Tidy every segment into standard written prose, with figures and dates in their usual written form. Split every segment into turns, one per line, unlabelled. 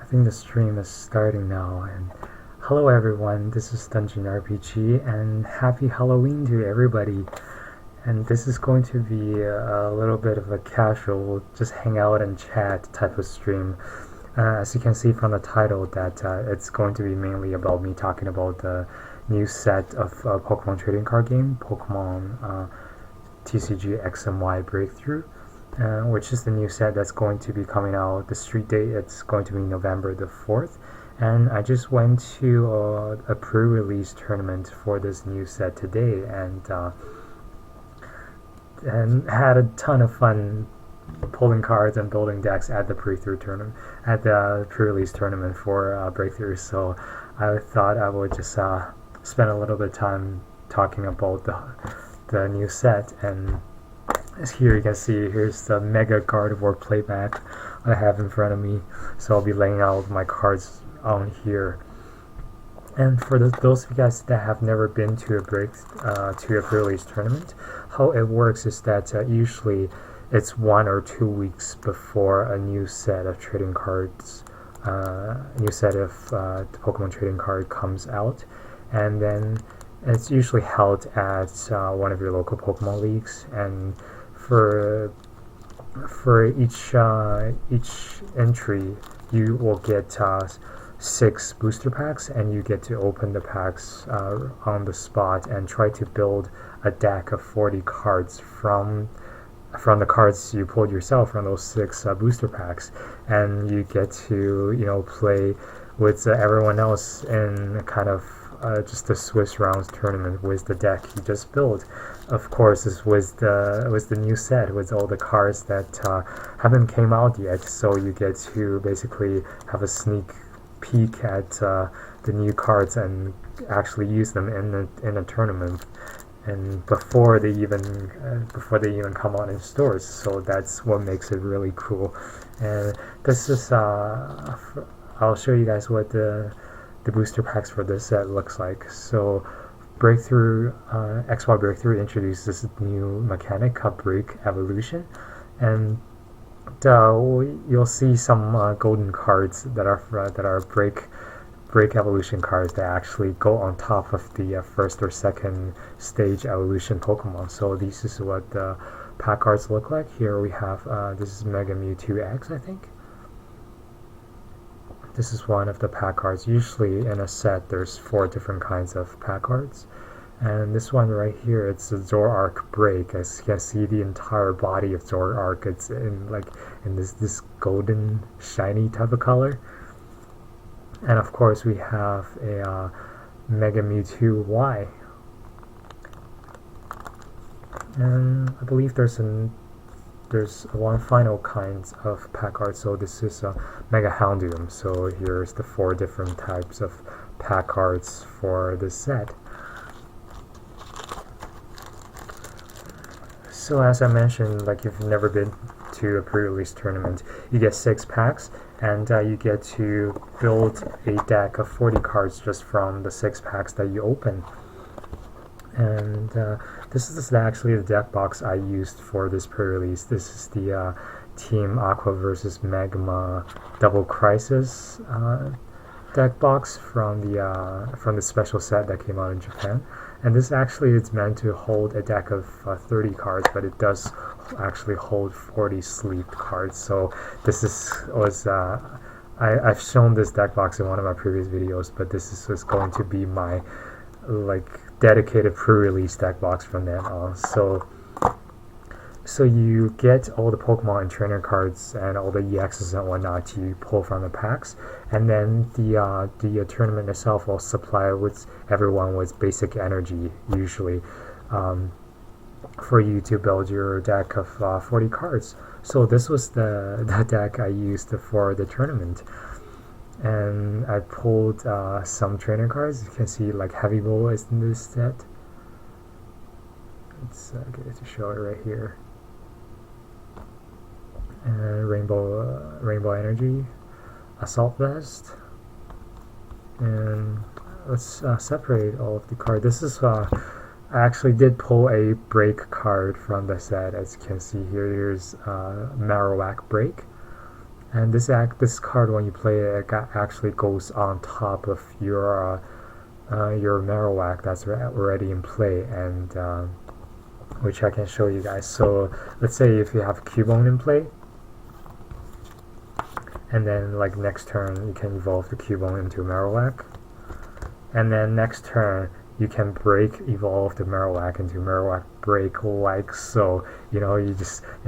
I think the stream is starting now, and hello everyone, this is Dungeon RPG, and happy Halloween to everybody. And this is going to be a little bit of a casual, just hang out and chat type of stream. As you can see from the title, that it's going to be mainly about me talking about the new set of Pokemon trading card game, Pokemon TCG X and Y Breakthrough. Which is the new set that's going to be coming out. The street date, it's going to be November the 4th, and I just went to a pre-release tournament for this new set today, and had a ton of fun pulling cards and building decks at the pre-release tournament for Breakthrough. So I thought I would just spend a little bit of time talking about the new set. And as here you can see, here's the Mega Gardevoir playback I have in front of me. So I'll be laying out my cards on here. And for those of you guys that have never been to a pre-release tournament, how it works is that usually it's 1 or 2 weeks before a new set of trading cards, new set of the Pokemon trading card comes out, and then it's usually held at one of your local Pokemon leagues. And for each entry, you will get 6 booster packs, and you get to open the packs on the spot and try to build a deck of 40 cards from the cards you pulled yourself from those 6 booster packs. And you get to play with everyone else in kind of just a Swiss rounds tournament with the deck you just built. Of course, this was the new set with all the cards that haven't came out yet, so you get to basically have a sneak peek at the new cards and actually use them in a tournament, and before they even come out in stores. So that's what makes it really cool. And this is I'll show you guys what the booster packs for this set looks like. So Breakthrough XY Breakthrough introduces this new mechanic called Break Evolution, and you'll see some golden cards that are break evolution cards that actually go on top of the first or second stage evolution Pokemon. So this is what the pack cards look like. Here we have this is Mega Mewtwo X, I think. This is one of the pack cards. Usually in a set there's 4 different kinds of pack cards, and this one right here, it's a Zoroark Break. As you can see, the entire body of Zoroark, it's in this golden shiny type of color. And of course we have a Mega Mewtwo Y, and I believe there's one final kind of pack art. So this is a Mega Houndoom. So here's the 4 different types of pack arts for this set. So as I mentioned, like, if you've never been to a pre-release tournament, you get 6 packs, and you get to build a deck of 40 cards just from the 6 packs that you open. And this is actually the deck box I used for this pre-release. This is the Team Aqua versus Magma Double Crisis deck box from the special set that came out in Japan. And this actually is meant to hold a deck of 30 cards, but it does actually hold 40 sleeved cards. So I've shown this deck box in one of my previous videos, but this is going to be my dedicated pre-release deck box from then on. So you get all the Pokemon and trainer cards and all the EXs and whatnot you pull from the packs, and then the tournament itself will supply with everyone with basic energy, usually, for you to build your deck of 40 cards. So this was the deck I used for the tournament. And I pulled some trainer cards. You can see like Heavy Bull is in this set. Let's get to show it right here. And Rainbow Energy, Assault Vest, and let's separate all of the cards. This is I actually did pull a break card from the set. As you can see here, here's Marowak Break, And this card, when you play it, actually goes on top of your Marowak that's already in play, and which I can show you guys. So let's say if you have Cubone in play, and then like next turn you can evolve the Cubone into Marowak, and then next turn you can evolve the Marowak into Marowak break, like so. You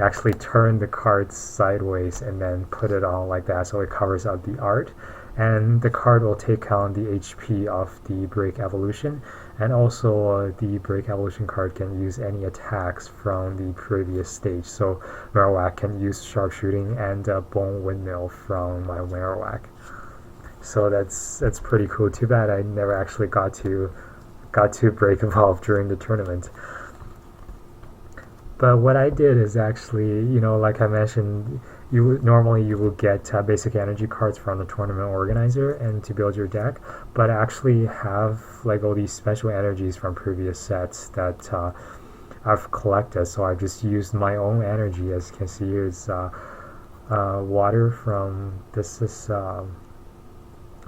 actually turn the card sideways and then put it on like that, so it covers up the art. And the card will take on the HP of the break evolution, and also the break evolution card can use any attacks from the previous stage. So Marowak can use sharpshooting and bone windmill from my Marowak. So that's pretty cool. Too bad I never actually got to break evolve during the tournament. But what I did is actually, like I mentioned, normally you will get basic energy cards from the tournament organizer and to build your deck, but I actually have like all these special energies from previous sets that I've collected. So I just used my own energy. As you can see, here's water from this is I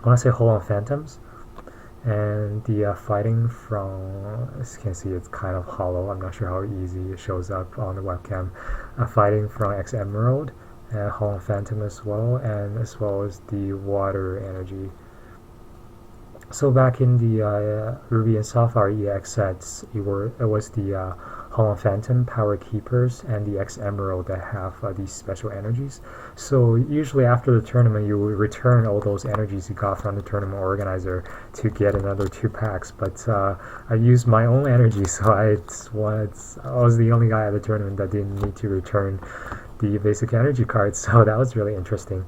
want to say Hollow Phantoms. And the fighting from, as you can see, it's kind of hollow. I'm not sure how easy it shows up on the webcam. Fighting from X Emerald and Hollow Phantom as well, and as well as the water energy. So back in the Ruby and Sapphire EX sets, it was the Hollow Phantom, Power Keepers, and the X Emerald that have these special energies. So usually after the tournament, you will return all those energies you got from the tournament organizer to get another 2 packs. But I used my own energy, so I was the only guy at the tournament that didn't need to return the basic energy cards. So that was really interesting.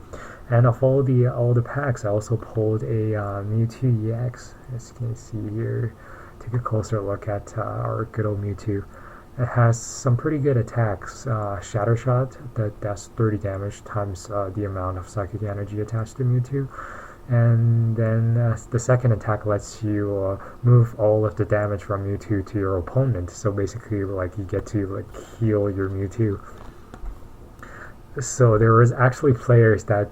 And of all the packs, I also pulled a Mewtwo EX. As you can see here, take a closer look at our good old Mewtwo. It has some pretty good attacks. Shatter Shot, that's 30 damage times the amount of psychic energy attached to Mewtwo. And then the second attack lets you move all of the damage from Mewtwo to your opponent. So basically, like, you get to like heal your Mewtwo. So there was actually players that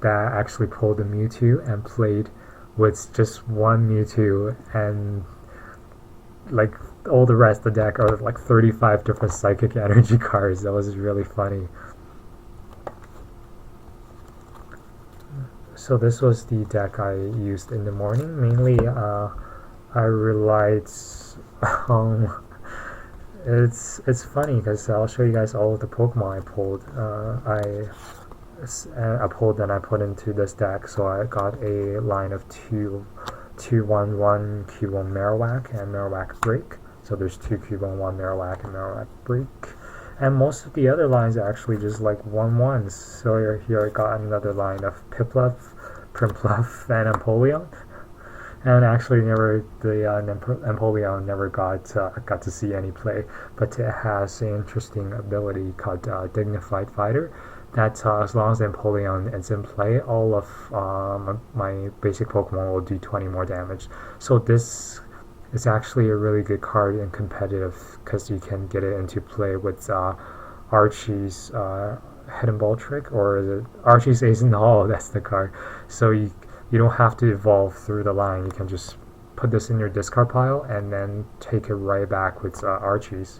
actually pulled the Mewtwo and played with just one Mewtwo, and like all the rest of the deck are like 35 different psychic energy cards. That was really funny. So this was the deck I used in the morning. Mainly I relied on it's funny because I'll show you guys all of the Pokemon I pulled. I pulled and I put into this deck. So I got a line of 2 1/1 Cubone Marowak and Marowak Break. So there's 2 Cubone, 1 Marowak, and Marowak Break. And most of the other lines are actually just like 1/1s. So here I got another line of Piplup, Primpluff, and Empoleon. And actually, Empoleon never got to see any play, but it has an interesting ability called Dignified Fighter. That as long as Empoleon is in play, all of my basic Pokemon will do 20 more damage. So this is actually a really good card in competitive because you can get it into play with Archie's Hidden Ball Trick, or is it Archie's Ace in the Hole? That's the card. So you don't have to evolve through the line. You can just put this in your discard pile and then take it right back with Archie's.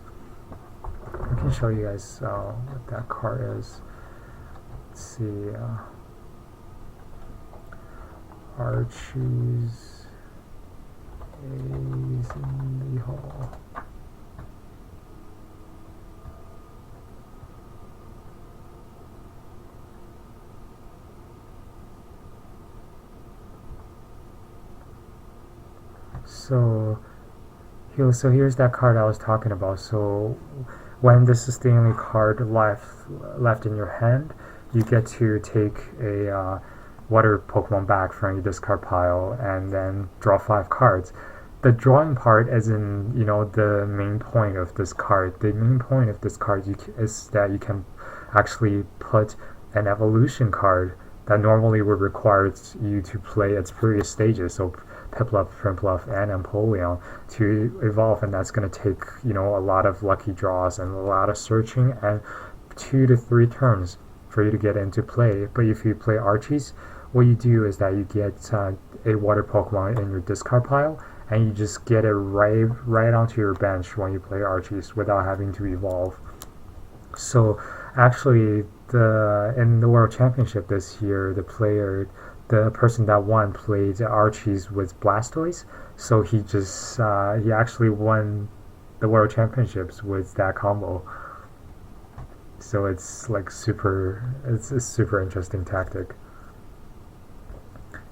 I can show you guys what that card is. Let's see. Archie's Ace in the Hole. So here's that card I was talking about. So when this is the only card left in your hand, you get to take a water Pokemon back from your discard pile and then draw 5 cards. The drawing part isn't, the main point of this card. The main point of this card is that you can actually put an evolution card that normally would require you to play its previous stages. So Piplup, Primpluff, and Empoleon to evolve, and that's going to take a lot of lucky draws and a lot of searching and 2 to 3 turns for you to get into play. But if you play Archies, what you do is that you get a water Pokemon in your discard pile, and you just get it right onto your bench when you play Archies without having to evolve. So actually, in the World Championship this year, the person that won played Archies with Blastoise, so he actually won the World Championships with that combo. So it's like it's a super interesting tactic.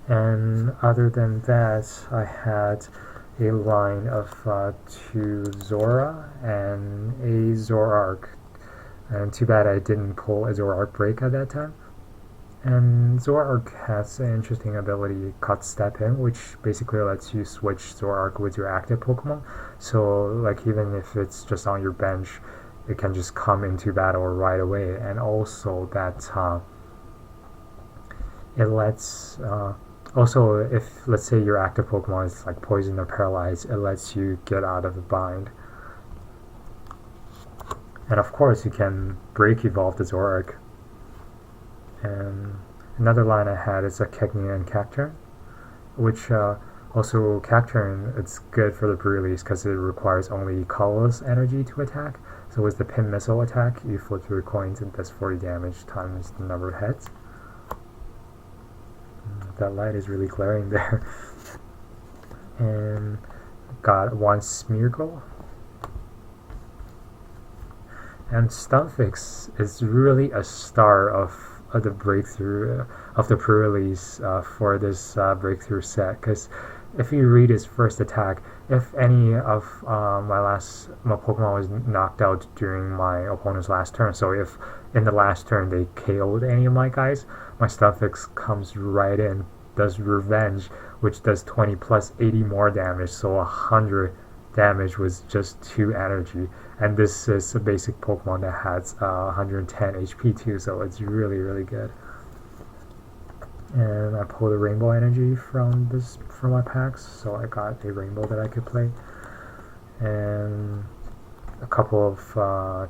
And other than that, I had a line of 2 Zora and a Zoroark. And too bad I didn't pull a Zoroark break at that time. And Zoroark has an interesting ability called Step In, which basically lets you switch Zoroark with your active Pokemon. So like even if it's just on your bench, it can just come into battle right away. And also that it lets also, if let's say your active Pokemon is like poisoned or paralyzed, it lets you get out of the bind. And of course, you can break evolve the Zoroark. And another line I had is a Kegnia and Cacturne, which also Cacturne, it's good for the Prerelease because it requires only colorless energy to attack. So with the Pin Missile attack, you flip 3 coins and does 40 damage times the number of heads. That light is really glaring there. And got 1 Smeargle. And Stunfix is really a star of the breakthrough of the pre-release for this breakthrough set, because if you read his first attack, if any of my Pokemon was knocked out during my opponent's last turn, so if in the last turn they KO'd any of my guys, my Stunfix comes right in, does Revenge, which does 20 plus 80 more damage, so 100 damage with just 2 energy. And this is a basic Pokemon that has 110 HP too, so it's really, really good. And I pulled a Rainbow Energy from my packs, so I got a Rainbow that I could play. And a couple of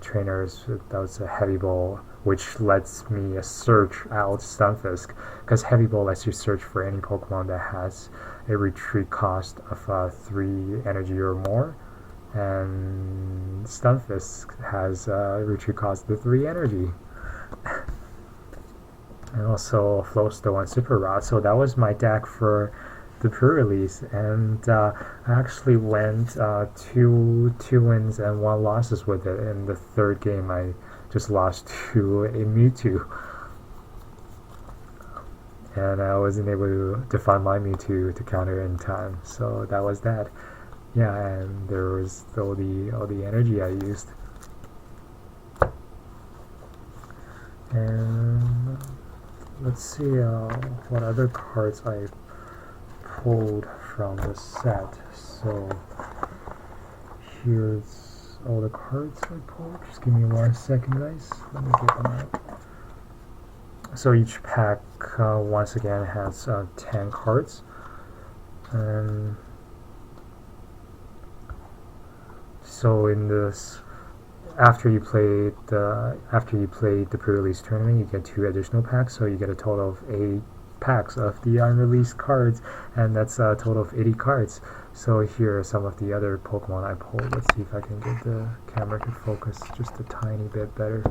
trainers. That was a Heavy Ball, which lets me search out Stunfisk, because Heavy Ball lets you search for any Pokemon that has a retreat cost of 3 energy or more, and Stunfisk has a retreat cost of 3 energy. And also Flowstone and Super Rod. So that was my deck for the pre-release, and I actually went 2 wins and 1 losses with it. In the third game, I just lost to a Mewtwo, and I wasn't able to find my Mewtwo to counter in time. So that was that. Yeah, and there was all the energy I used. And let's see what other cards I pulled from the set. So here's all the cards I pulled. Just give me 1 second, guys. Let me get them out. So each pack once again has 10 cards, and so in this, after you play the pre-release tournament, you get 2 additional packs, so you get a total of 8 packs of the unreleased cards, and that's a total of 80 cards. So here are some of the other Pokemon I pulled. Let's see if I can get the camera to focus just a tiny bit better.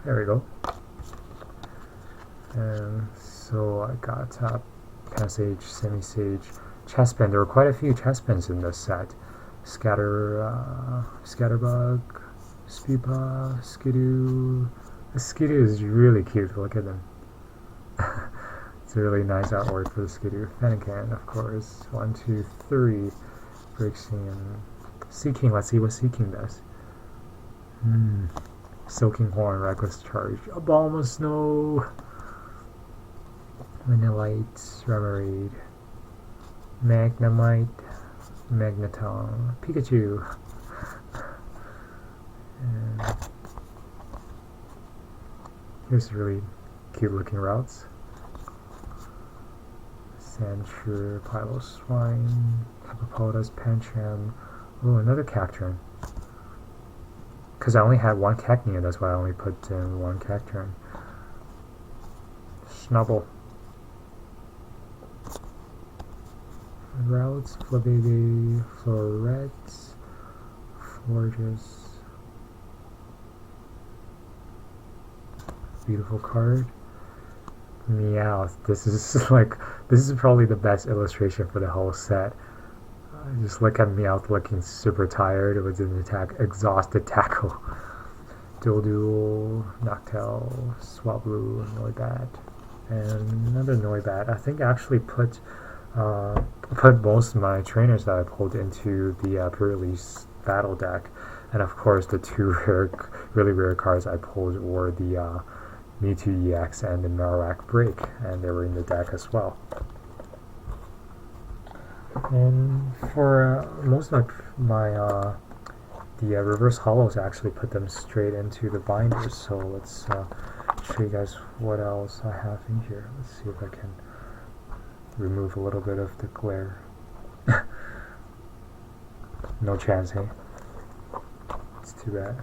There we go. And so I got Passage, Semi-Sage, Chespin. There were quite a few Chespins in this set. Scatterbug, Speepa, Skidoo. The Skidoo is really cute. Look at them. It's a really nice artwork for the Skidoo. Fennekin, of course. 1, 2, 3. Breaking. Seeking. Let's see what Seeking does. Soaking Horn, Reckless Charge, A Balm of Snow, Vanillite, Remoraid, Magnemite, Magneton, Pikachu, and here's really cute looking routes. Sandshrew, Piloswine, Hippopotas, Pancham. Oh, another Cacturne. because I only had one Cacnea, that's why I only put in one Cacturn. Snubble. Routes, Flabébé, Florets, Forges. Beautiful card. Meowth. This is probably the best illustration for the whole set. Just look at Meowth looking super tired with an exhausted tackle. Duel, Noctowl, Swablu, Noibat, and another Noibat. I think I actually put most of my trainers that I pulled into the pre-release battle deck, and of course the two really rare cards I pulled were the Mewtwo EX and the Marowak Break, and they were in the deck as well. And for most of my the reverse hollows, I actually put them straight into the binders. So let's show you guys what else I have in here. Let's see if I can remove a little bit of the glare. No chance, hey? It's too bad.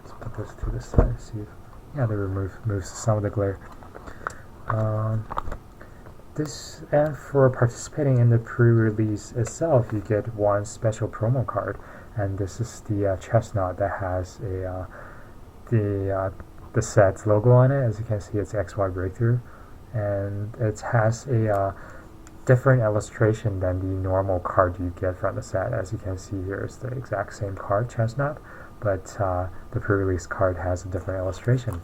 Let's put this to the side, see if, yeah, they removes some of the glare. This, and for participating in the pre-release itself, you get one special promo card, and this is the chestnut that has a the set's logo on it. As you can see, it's XY Breakthrough, and it has a different illustration than the normal card you get from the set. As you can see here, it's the exact same card, chestnut, but the pre-release card has a different illustration.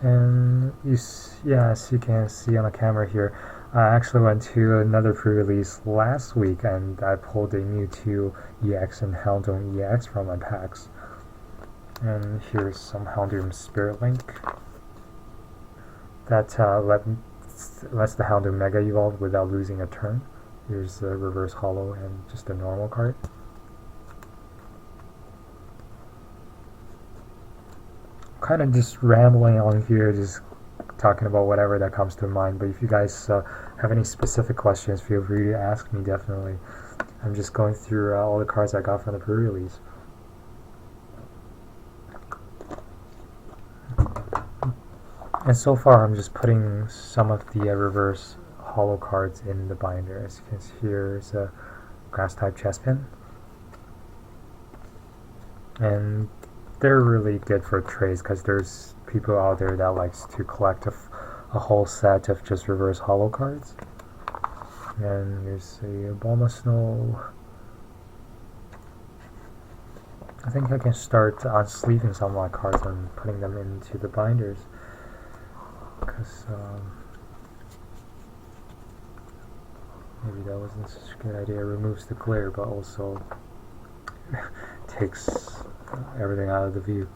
And as you can see on the camera here, I actually went to another pre-release last week, and I pulled a Mewtwo EX and Houndoom EX from my packs. And here's some Houndoom Spirit Link that lets the Houndoom Mega Evolve without losing a turn. Here's the reverse hollow and just a normal card. Kind of just rambling on here, just talking about whatever that comes to mind, but if you guys have any specific questions, feel free to ask me, definitely. I'm just going through all the cards I got from the pre-release. And so far I'm just putting some of the reverse hollow cards in the binder. As you can see, here's a grass type Chespin, and they're really good for trades because there's people out there that likes to collect a whole set of just reverse hollow cards. And there's a Bulma. I think I can start unsleeving some of my cards and putting them into the binders, because maybe that wasn't such a good idea. It removes the glare, but also takes everything out of the view.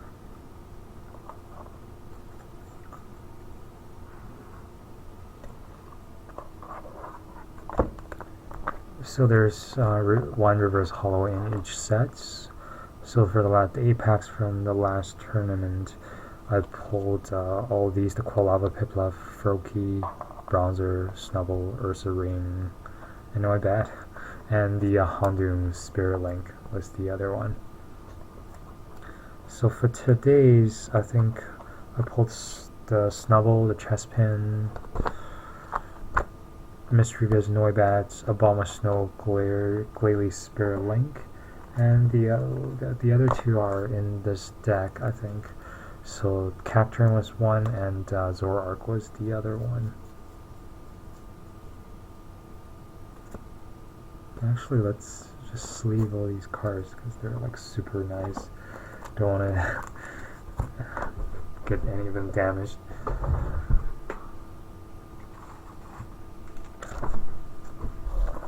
So there's one reverse hollow in each set. So for the last 8 packs from the last tournament, I pulled all these: the Quilava, Piplup, Froakie, Bronzer, Snubble, Ursa Ring, and Noibat. And the Houndoom Spirit Link was the other one. So for today's, I think I pulled the Snubble, the Chespin, Mischievous Noibat, Abomasnow, Glalie Spirit Link, and the other two are in this deck, I think. So Cacturn was one, and Zoroark was the other one. Actually, let's just sleeve all these cards because they're like super nice. Don't want to get any of them damaged.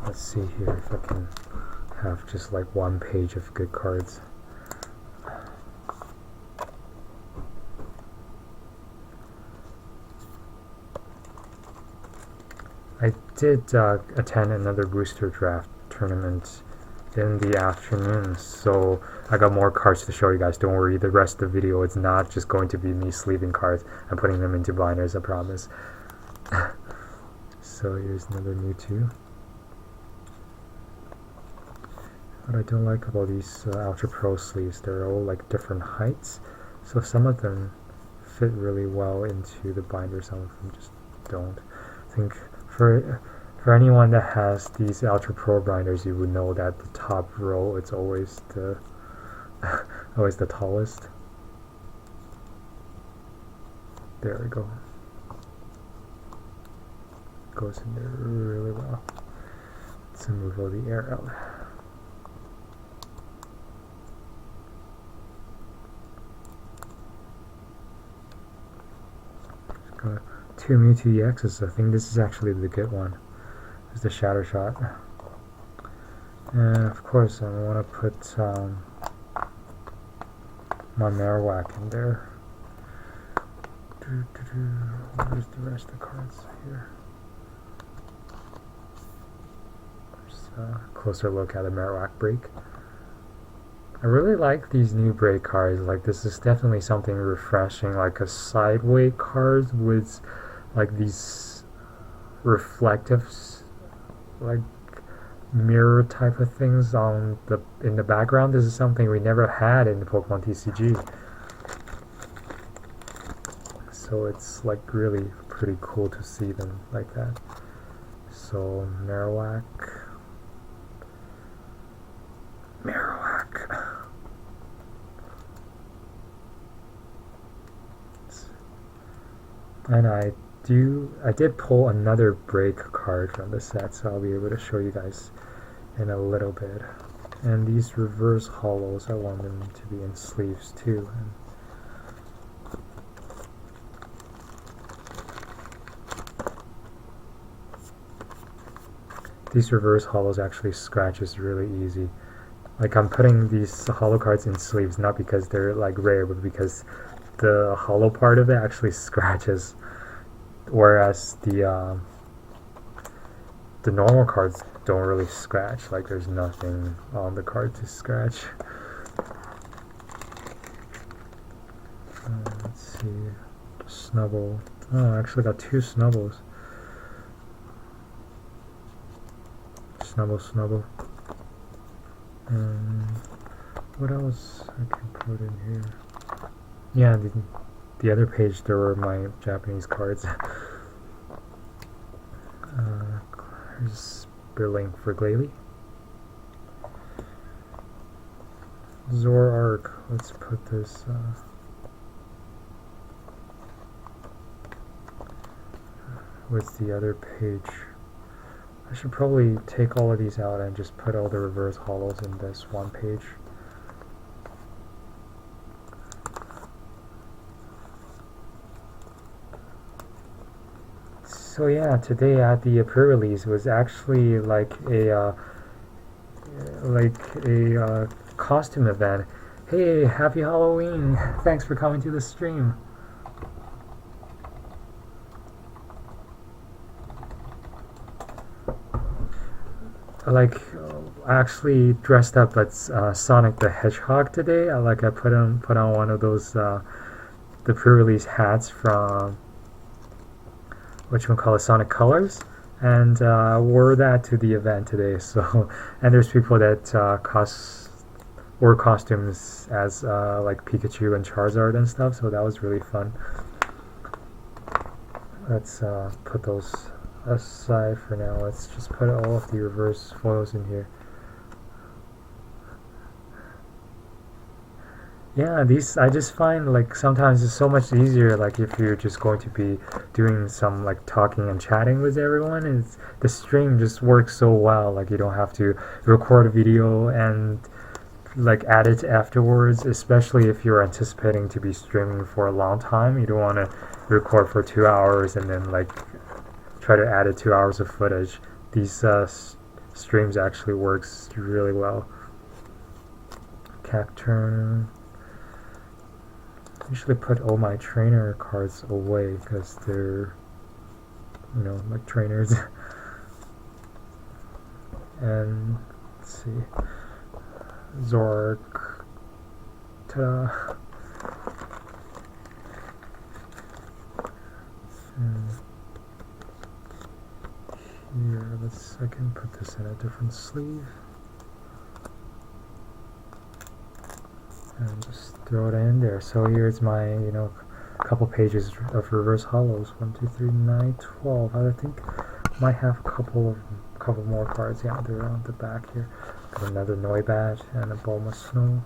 Let's see here if I can have just like one page of good cards. I did attend another booster draft tournament in the afternoon, so I got more cards to show you guys. Don't worry, the rest of the video is not just going to be me sleeving cards and putting them into binders, I promise. So here's another Mewtwo. What I don't like about these Ultra Pro sleeves, they're all like different heights, so some of them fit really well into the binder, some of them just don't. I think for anyone that has these Ultra Pro binders, you would know that the top row it's always the always the tallest. There we go. Goes in there really well. Let's move all the air out. Got 2 Mewtwo EXs. I think this is actually the good one. It's the Shatter Shot. And of course I want to put my Marowak in there. Where's the rest of the cards here? There's a closer look at the Marowak break. I really like these new break cards. Like, this is definitely something refreshing, like a sideway card with like these reflective like mirror type of things on in the background. This is something we never had in the Pokemon TCG. So it's like really pretty cool to see them like that. So Marowak. And I did pull another break card from the set, so I'll be able to show you guys in a little bit. And these reverse hollows, I want them to be in sleeves too. These reverse hollows actually scratches really easy. Like, I'm putting these hollow cards in sleeves not because they're like rare, but because the hollow part of it actually scratches, whereas the normal cards don't really scratch. Like, there's nothing on the card to scratch. Let's see, Snubble. Oh, I actually got 2 Snubbles. Snubble. And what else I can put in here? Yeah, the other page there were my Japanese cards. Here's Berlink for Glalie. Zoroark. Let's put this. With the other page. I should probably take all of these out and just put all the reverse hollows in this one page. So yeah, today at the pre-release was actually like a costume event. Hey, happy Halloween! Thanks for coming to the stream. Like, I actually dressed up as Sonic the Hedgehog today. I put on one of those the pre-release hats from Sonic Colors, and wore that to the event today. So, and there's people that wore costumes as like Pikachu and Charizard and stuff. So that was really fun. Let's put those aside for now. Let's just put all of the reverse foils in here. Yeah, these I just find like sometimes it's so much easier, like if you're just going to be doing some like talking and chatting with everyone, the stream just works so well. Like, you don't have to record a video and like add it afterwards, especially if you're anticipating to be streaming for a long time. You don't want to record for 2 hours and then like try to add 2 hours of footage. These streams actually works really well. Cacturn. I usually put all my trainer cards away because they're, you know, like trainers. And let's see, Zoroark. Ta-da. Here, I can put this in a different sleeve. and just throw it in there. So here's my, you know, couple pages of reverse hollows. 1, 2, 3, 9, 12. I think might have a couple more cards. Yeah, they're on the back here. Got another Noibat and a Bulma Snow.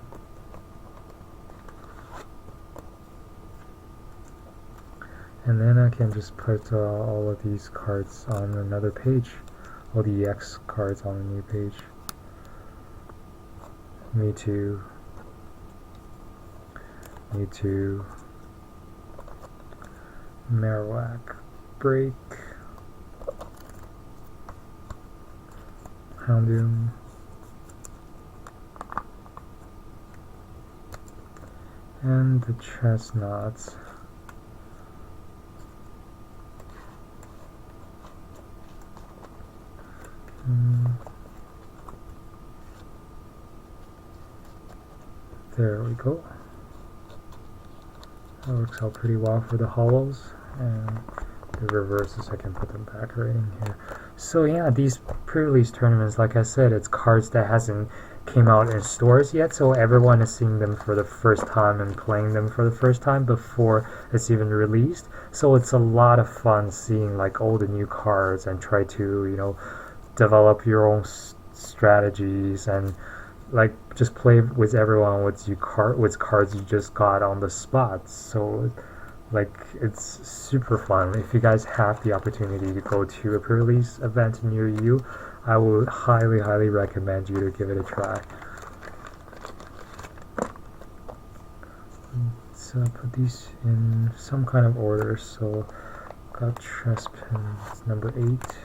And then I can just put all of these cards on another page. All the EX cards on a new page. Mewtwo, Marowak, Break, Houndoom, and the Chestnuts. There we go. That works out pretty well for the hollows, and the reverses I can put them back right in here. So yeah, these pre-release tournaments, like I said, it's cards that hasn't came out in stores yet, so everyone is seeing them for the first time and playing them for the first time before it's even released. So it's a lot of fun seeing like all the new cards and try to, you know, develop your own strategies and like just play with everyone with cards you just got on the spot. So like it's super fun. If you guys have the opportunity to go to a pre-release event near you, I would highly recommend you to give it a try. So put these in some kind of order. So got Trespin number 8.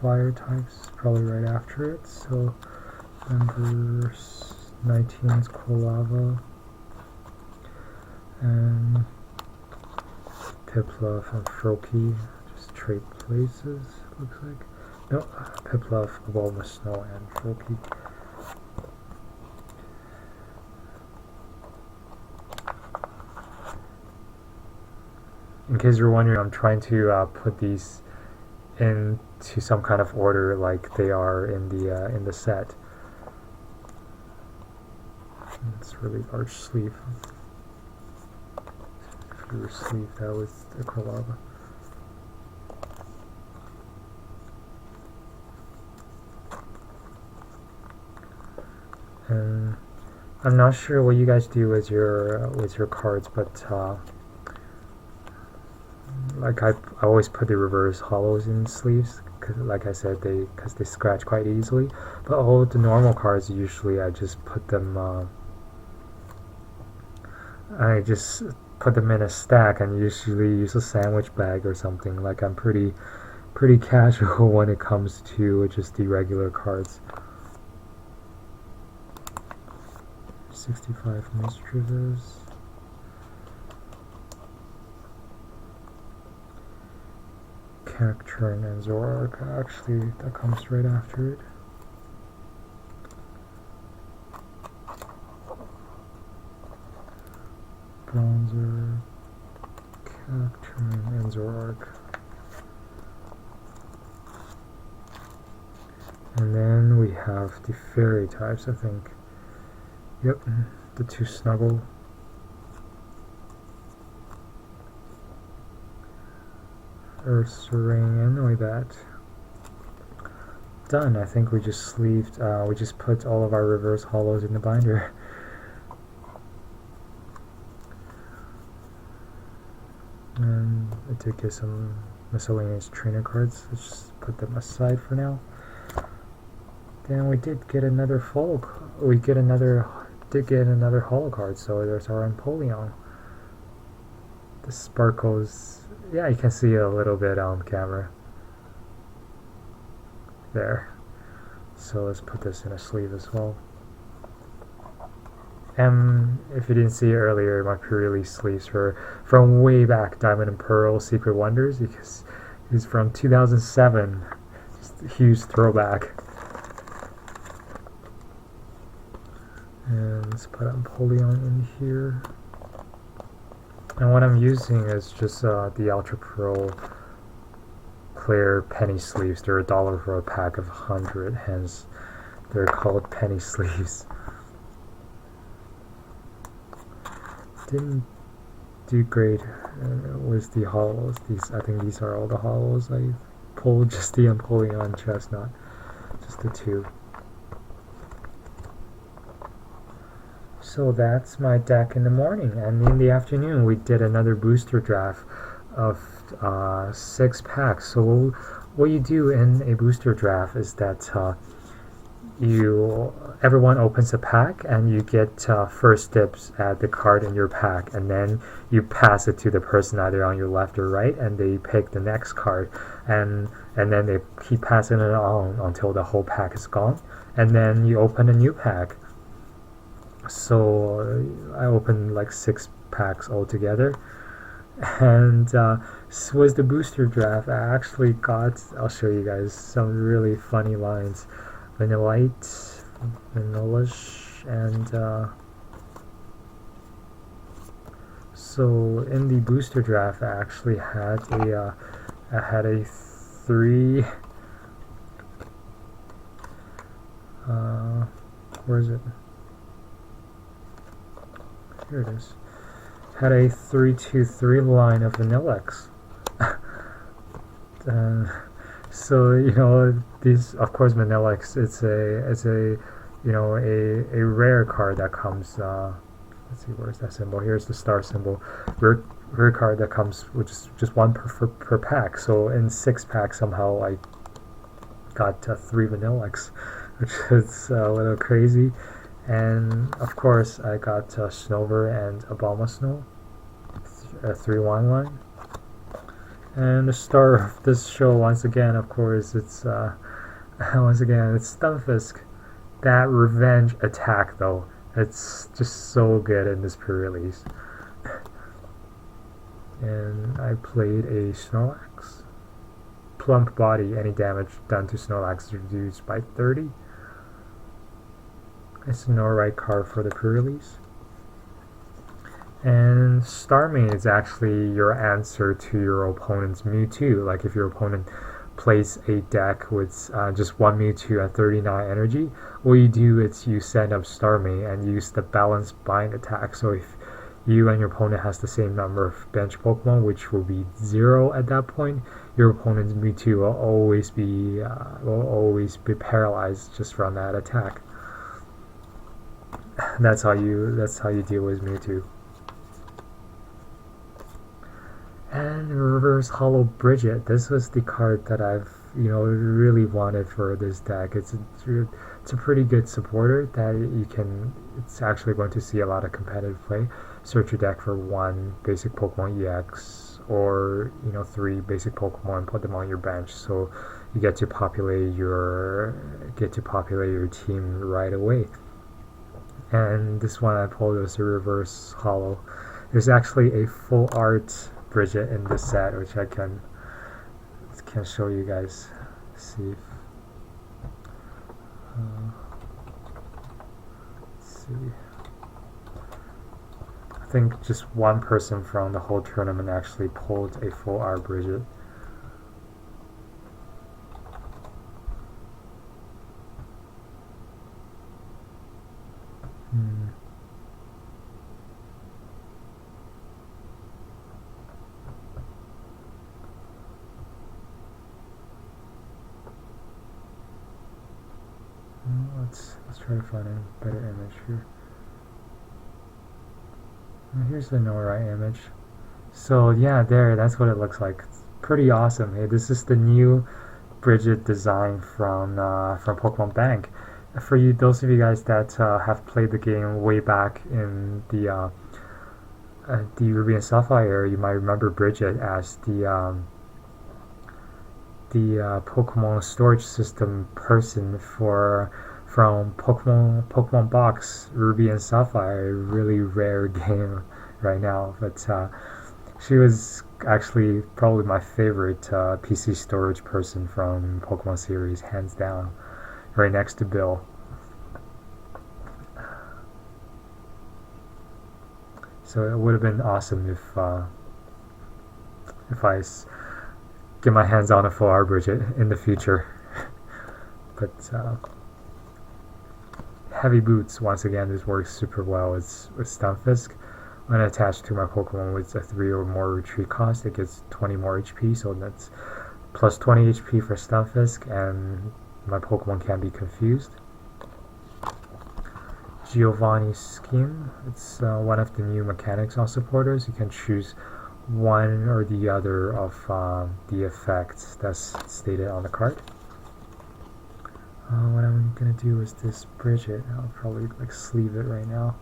Flyer types probably right after it. So number 19 is Quilava, and Pipluff and Froakie just trade places, looks like. No, Pipluff, Bulma Snow, and Froakie. In case you're wondering, I'm trying to put these into some kind of order like they are in the set. It's really large sleeve. If you were sleeve that was the Quilava. And I'm not sure what you guys do with your cards, but like I always put the reverse hollows in sleeves, cause like I said, because they scratch quite easily. But all the normal cards, usually I just put them in a stack and usually use a sandwich bag or something. Like I'm pretty casual when it comes to just the regular cards. 65 mistresses. Cacturn and Zoroark, actually that comes right after it. Bronzer, Cacturn, and Zoroark. And then we have the fairy types, I think. Yep, the 2 Snuggle. Ursaring and Noibat. Done. I think we just we just put all of our reverse hollows in the binder. And I did get some miscellaneous trainer cards. Let's just put them aside for now. Then we did get another did get another holo card. So there's our Empoleon. The sparkles. Yeah, you can see it a little bit on camera. There. So let's put this in a sleeve as well. And if you didn't see it earlier, my pre-release sleeves were from way back, Diamond and Pearl Secret Wonders, because it's from 2007. Just a huge throwback. And let's put Empoleon in here. And what I'm using is just the Ultra Pro clear penny sleeves. They're $1 for a pack of 100, hence they're called penny sleeves. didn't do great with the holos. I think these are all the holos I pulled, just the Empoleon Chestnut, just the two. So that's my deck in the morning, and in the afternoon we did another booster draft of 6 packs. So what you do in a booster draft is that everyone opens a pack and you get first dibs at the card in your pack, and then you pass it to the person either on your left or right, and they pick the next card, and then they keep passing it on until the whole pack is gone, and then you open a new pack. So I opened like 6 packs altogether, and with the booster draft I actually got, I'll show you guys some really funny lines. Vanillite, Vanillish, and so in the booster draft I actually had a 3 where is it? Here it is. Had a 3-2-3 line of Vanillex. So these, of course, Vanillex. It's a a rare card that comes. Let's see, where's that symbol? Here's the star symbol. Rare card that comes with just one per pack. So in 6 packs somehow I got 3 Vanillex, which is a little crazy. And of course I got Snover and Abomasnow, a 3-1 line. And the star of this show, once again, of course, it's Stunfisk. That revenge attack, though, it's just so good in this pre-release. And I played a Snorlax. Plump body, any damage done to Snorlax is reduced by 30. It's an alright card for the pre-release. And Starmie is actually your answer to your opponent's Mewtwo. Like if your opponent plays a deck with just one Mewtwo at 39 energy, what you do is you send up Starmie and use the Balanced Bind attack. So if you and your opponent has the same number of bench Pokemon, which will be 0 at that point, your opponent's Mewtwo will always be paralyzed just from that attack. That's how you deal with Mewtwo. And Reverse Hollow Bridget. This was the card that I've really wanted for this deck. It's a pretty good supporter that it's actually going to see a lot of competitive play. Search your deck for 1 basic Pokemon EX or 3 basic Pokemon and put them on your bench, so you get to populate your team right away. And this one I pulled was a Reverse Hollow. There's actually a full art Bridget in this set, which I can show you guys. Let's see. Let's see. I think just one person from the whole tournament actually pulled a full art Bridget. Let's try to find a better image here. Here's the Norai image. So yeah, that's what it looks like. It's pretty awesome. Hey, this is the new Bridget design from Pokemon Bank. For those of you guys that have played the game way back in the Ruby and Sapphire era, you might remember Bridget as the Pokemon storage system person from Pokemon Box Ruby and Sapphire, a really rare game right now. But she was actually probably my favorite PC storage person from Pokemon series, hands down, right next to Bill. So it would have been awesome if I get my hands on a full art Bridget in the future. But Heavy Boots, once again, this works super well with Stunfisk. when attached to my Pokemon with a 3 or more retreat cost, it gets 20 more HP, so that's plus 20 HP for Stunfisk, and my Pokemon can't be confused. Giovanni's Scheme, it's one of the new mechanics on supporters. You can choose one or the other of the effects that's stated on the card. What I'm gonna do is this Bridget. I'll probably like sleeve it right now.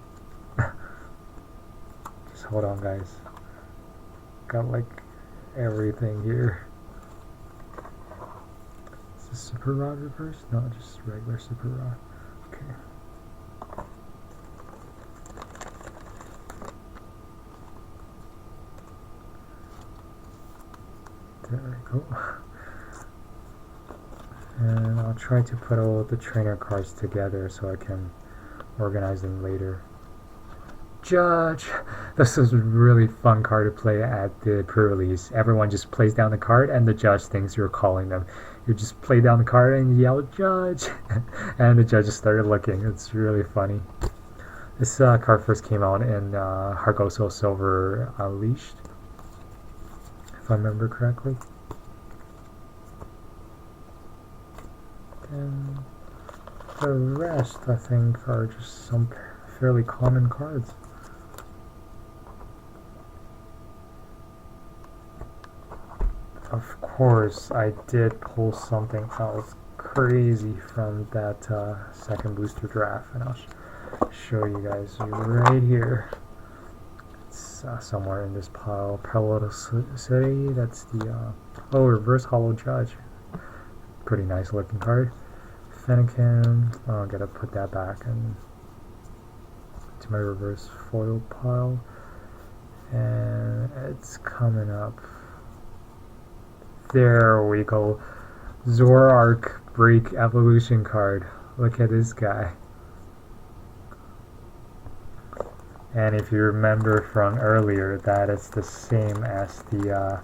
Just hold on, guys. Got like everything here. Is this Super Rod reverse? No, just regular Super Rod. Okay. There we go. And I'll try to put all the trainer cards together so I can organize them later. Judge! This is a really fun card to play at the pre-release. Everyone just plays down the card and the judge thinks you're calling them. You just play down the card and yell, Judge! And the judges started looking. It's really funny. This card first came out in Hargoso Silver Unleashed, if I remember correctly. And the rest, I think, are just some fairly common cards. Of course, I did pull something else crazy from that second booster draft, and I'll show you guys right here. It's somewhere in this pile. Parallel City, that's the Reverse Hollow Judge. Pretty nice looking card. Fennekin, I gotta put that back and to my reverse foil pile. And it's coming up. There we go. Zoroark Break Evolution card. Look at this guy. And if you remember from earlier, that is the same as the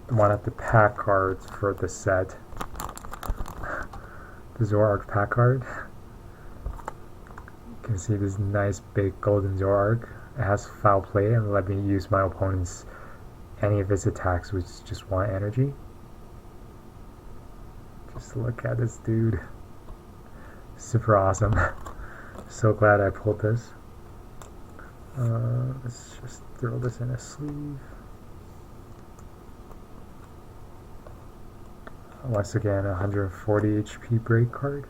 one of the pack cards for the set. The Zoroark pack card. You can see this nice big golden Zoroark. It has foul play and let me use my opponent's any of his attacks with just one energy. Just look at this dude. Super awesome. So glad I pulled this. Let's just throw this in a sleeve. Once again, 140 HP break card.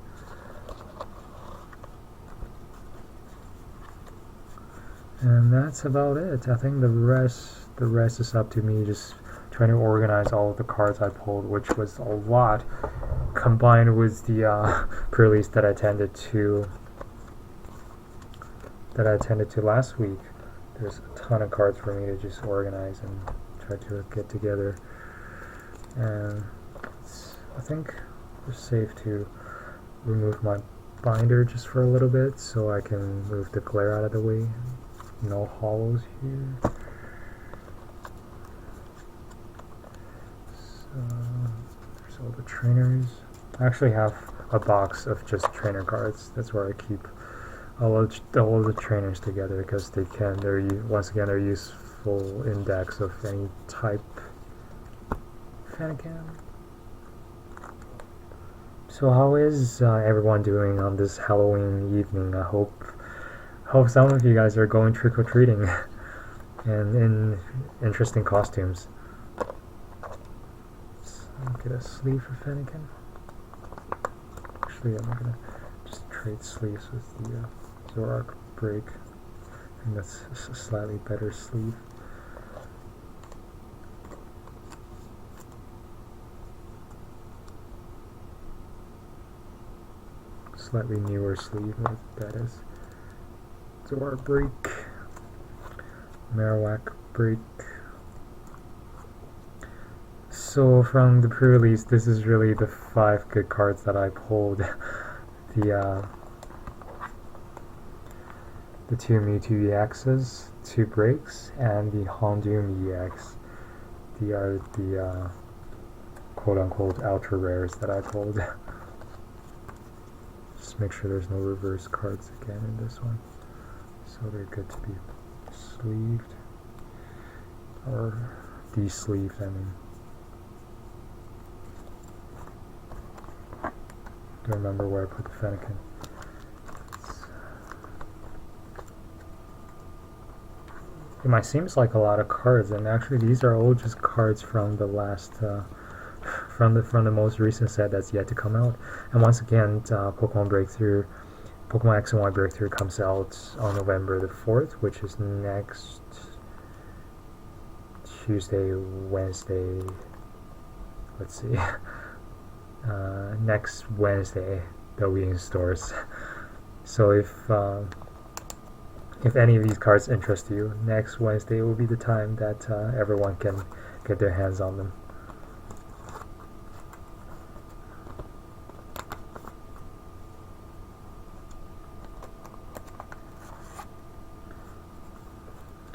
And that's about it. I think the rest is up to me, just trying to organize all of the cards I pulled, which was a lot, combined with the pre-release that I attended to last week. There's a ton of cards for me to just organize and try to get together. And I think it's safe to remove my binder just for a little bit so I can move the glare out of the way. No hollows here. So there's all the trainers. I actually have a box of just trainer cards. That's where I keep all of the trainers together because once again they're useful index of any type. Fennekin. So how is everyone doing on this Halloween evening? I hope some of you guys are going trick-or-treating and in interesting costumes. So get a sleeve for Fennekin. Actually, I'm gonna just trade sleeves with the Zoroark Break. I think that's a slightly better sleeve. Slightly newer sleeve, that is. Zoroark Break, Marowak Break. So from the pre-release, this is really the 5 good cards that I pulled. The 2 Mewtwo EXs, 2 breaks, and the Houndoom EX. They are the quote-unquote ultra rares that I pulled. Just make sure there's no reverse cards again in this one. So they're good to be sleeved, or de-sleeved, I mean. Don't remember where I put the Fennekin. It might seems like a lot of cards, and actually these are all just cards from the last, from the most recent set that's yet to come out. And once again, Pokemon X and Y Breakthrough comes out on November the 4th, which is next Tuesday, Wednesday. Let's see. Next Wednesday they'll be in stores. So if any of these cards interest you, next Wednesday will be the time that everyone can get their hands on them.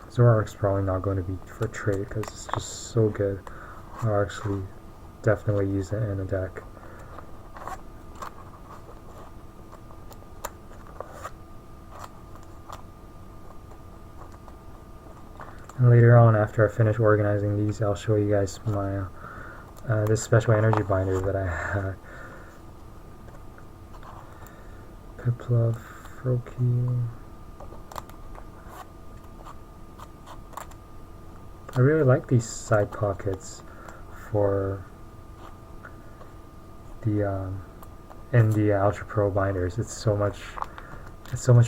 Zoroark's probably not going to be for trade because it's just so good. I'll actually definitely use it in a deck. And later on, after I finish organizing these, I'll show you guys my this special energy binder that I had. Piplup, Froakie. I really like these side pockets for the in the Ultra Pro binders. It's so much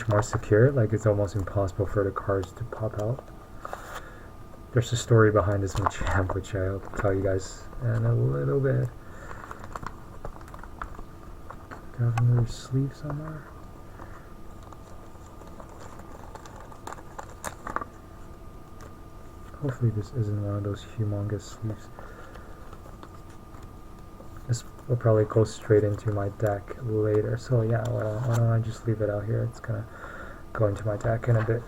more secure. Like it's almost impossible for the cards to pop out. There's a story behind this Machamp, which I'll tell you guys in a little bit. Do I have another sleeve somewhere? Hopefully this isn't one of those humongous sleeves. This will probably go straight into my deck later. So yeah, why don't I just leave it out here? It's gonna go into my deck in a bit.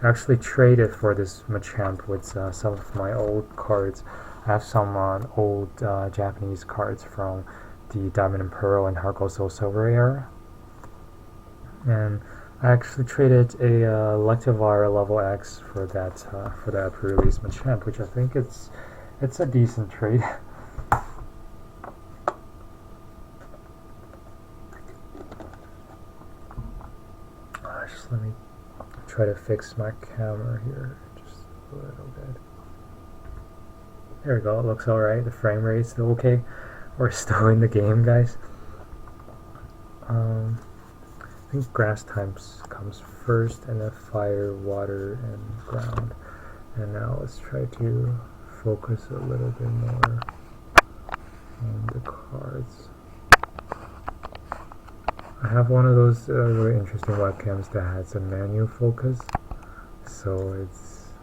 I actually traded for this Machamp with some of my old cards. I have some old Japanese cards from the Diamond and Pearl and Heart Gold Soul Silver era. And I actually traded a Electivire level X for that Prerelease Machamp, which I think it's a decent trade. Just let me try to fix my camera here just a little bit. There we go, it looks alright. The frame rate's still okay. We're still in the game, guys. I think grass types comes first, and then fire, water, and ground. And now let's try to focus a little bit more on the cards. I have one of those really interesting webcams that has a manual focus, so it's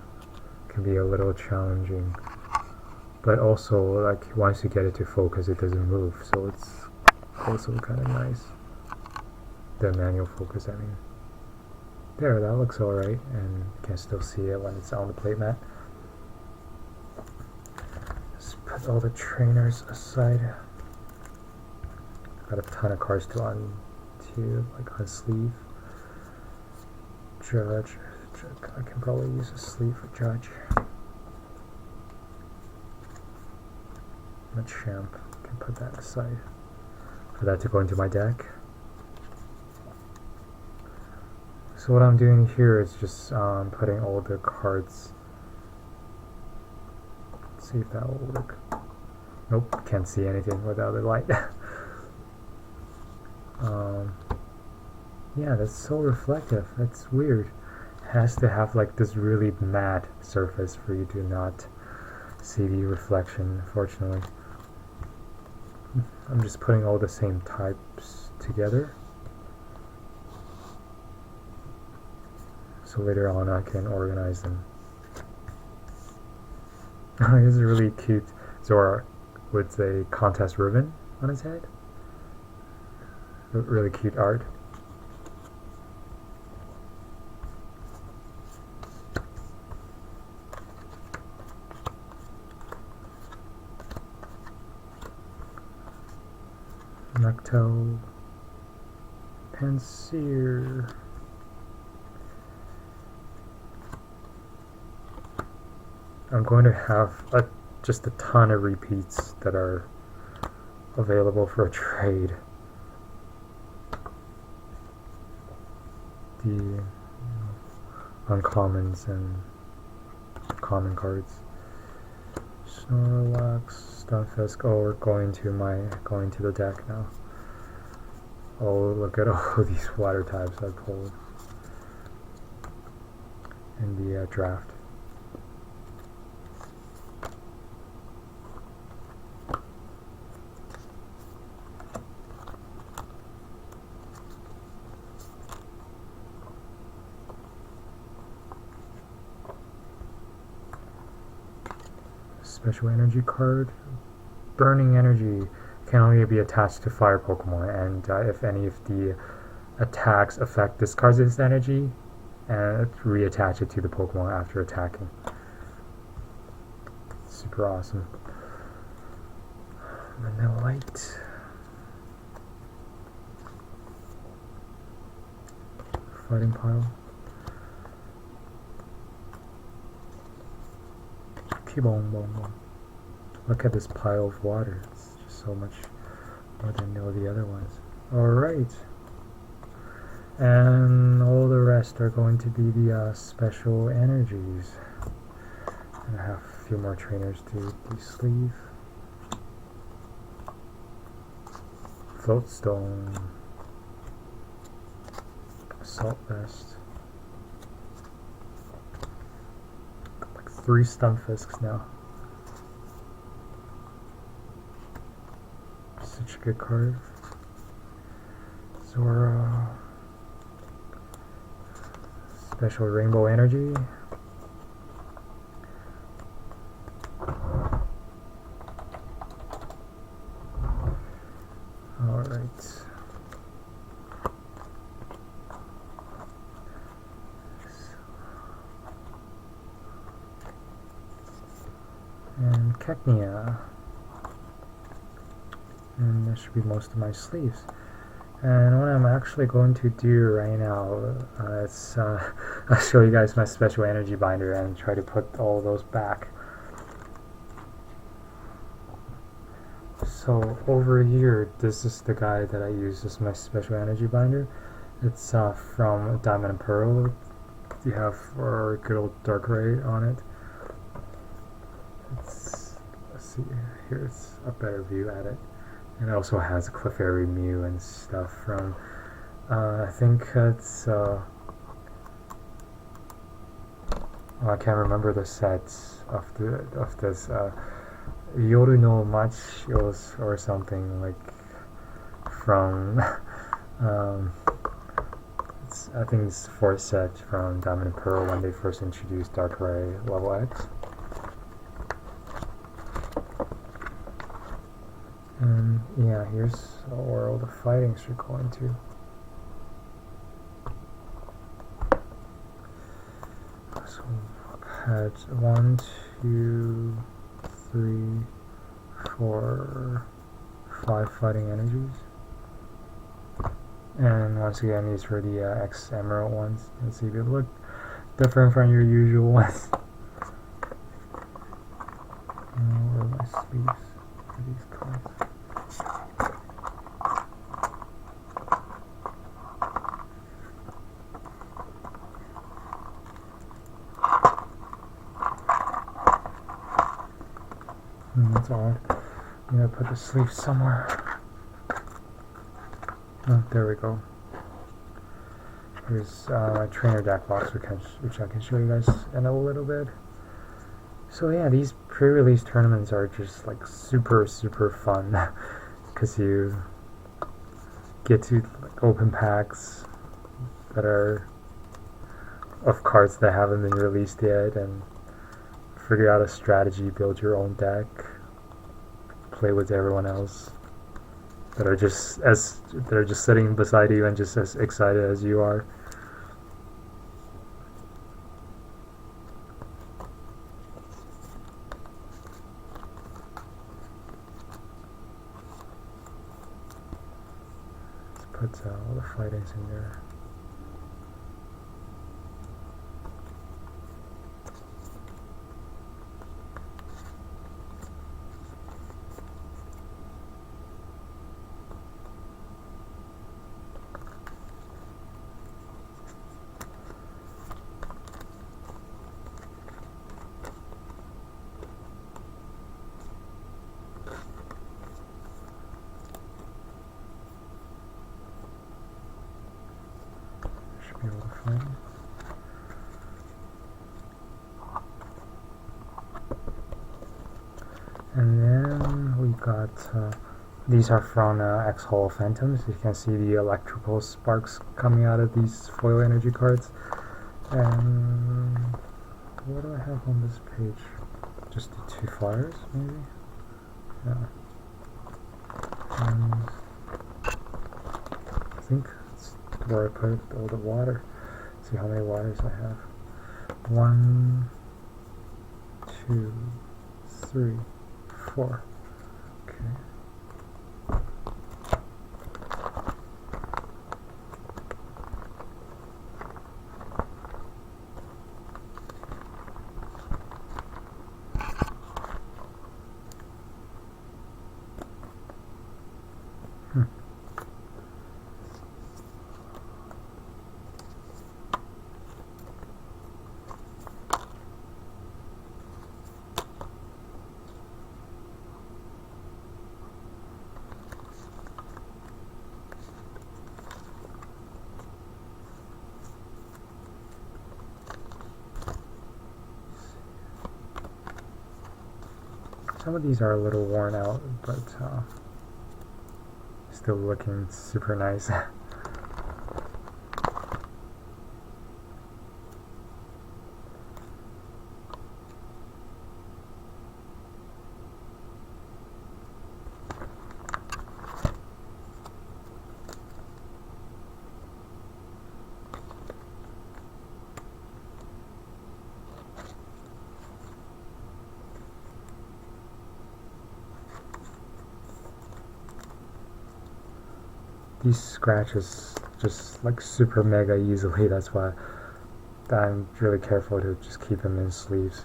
can be a little challenging. But also, like once you get it to focus, it doesn't move, so it's also kind of nice. The manual focus, I mean. There, that looks alright, and you can still see it when it's on the plate mat. Let's put all the trainers aside. Got a ton of cards to unsleeve. Judge. I can probably use a sleeve for Judge. Machamp. I can put that aside for that to go into my deck. So what I'm doing here is just putting all the cards. Let's see if that will work. Nope, can't see anything without the light. Yeah, that's so reflective. That's weird. It has to have like this really matte surface for you to not see the reflection, fortunately. I'm just putting all the same types together, so later on I can organize them. This is a really cute Zoroark with a contest ribbon on his head. Really cute art. Noctowl, Pansear. I'm going to have just a ton of repeats that are available for a trade. The uncommons and common cards. Snorlax, Stunfisk. Oh, we're going to the deck now. Oh, look at all these water types I pulled in the draft. Special energy card. Burning energy can only be attached to fire Pokemon, and if any of the attacks affect discards its energy, and reattach it to the Pokemon after attacking. Super awesome. Vanillite. Fighting pile. Boom. Look at this pile of water. It's just so much more than all the other ones. Alright. And all the rest are going to be the special energies. And I have a few more trainers to de-sleeve. Floatstone. Assault Vest. 3 Stunfisks now. Such a good card. Zora. Special Rainbow Energy. Alright. And Cacnea. And that should be most of my sleeves. And what I'm actually going to do right now is I'll show you guys my special energy binder and try to put all those back. So over here, this is the guy that I use as my special energy binder. It's from Diamond and Pearl. You have our good old Darkrai on it. Let's see, here's a better view at it. And it also has a Clefairy Mew and stuff from, I think it's, I can't remember the sets of this, Yoru no Machos or something, like, from, I think it's the 4th set from Diamond and Pearl when they first introduced Darkrai Level X. And yeah, here's where all the fightings are going to. So had 1, 2, 3, 4, 5 fighting energies. And once again, these were the X Emerald ones. Let's see if they look different from your usual ones. Where are my sleeves for these cards? That's odd. I'm gonna put the sleeve somewhere. Oh, there we go. Here's my trainer deck box, which I can show you guys in a little bit. So yeah, these pre-release tournaments are just like super fun because you get to like, open packs that are of cards that haven't been released yet and figure out a strategy, build your own deck, play with everyone else that are just sitting beside you and just as excited as you are. Let's put all the fightings in there. should be able to find it. And then we got, these are from X-Hole Phantoms. You can see the electrical sparks coming out of these foil energy cards. And what do I have on this page? Just the 2 flyers, maybe? Yeah. And I think it's where I put all the water. See how many waters I have. 1, 2, 3, 4. Okay. Some of these are a little worn out, but still looking super nice. These scratches just like super mega easily, that's why I'm really careful to just keep them in sleeves.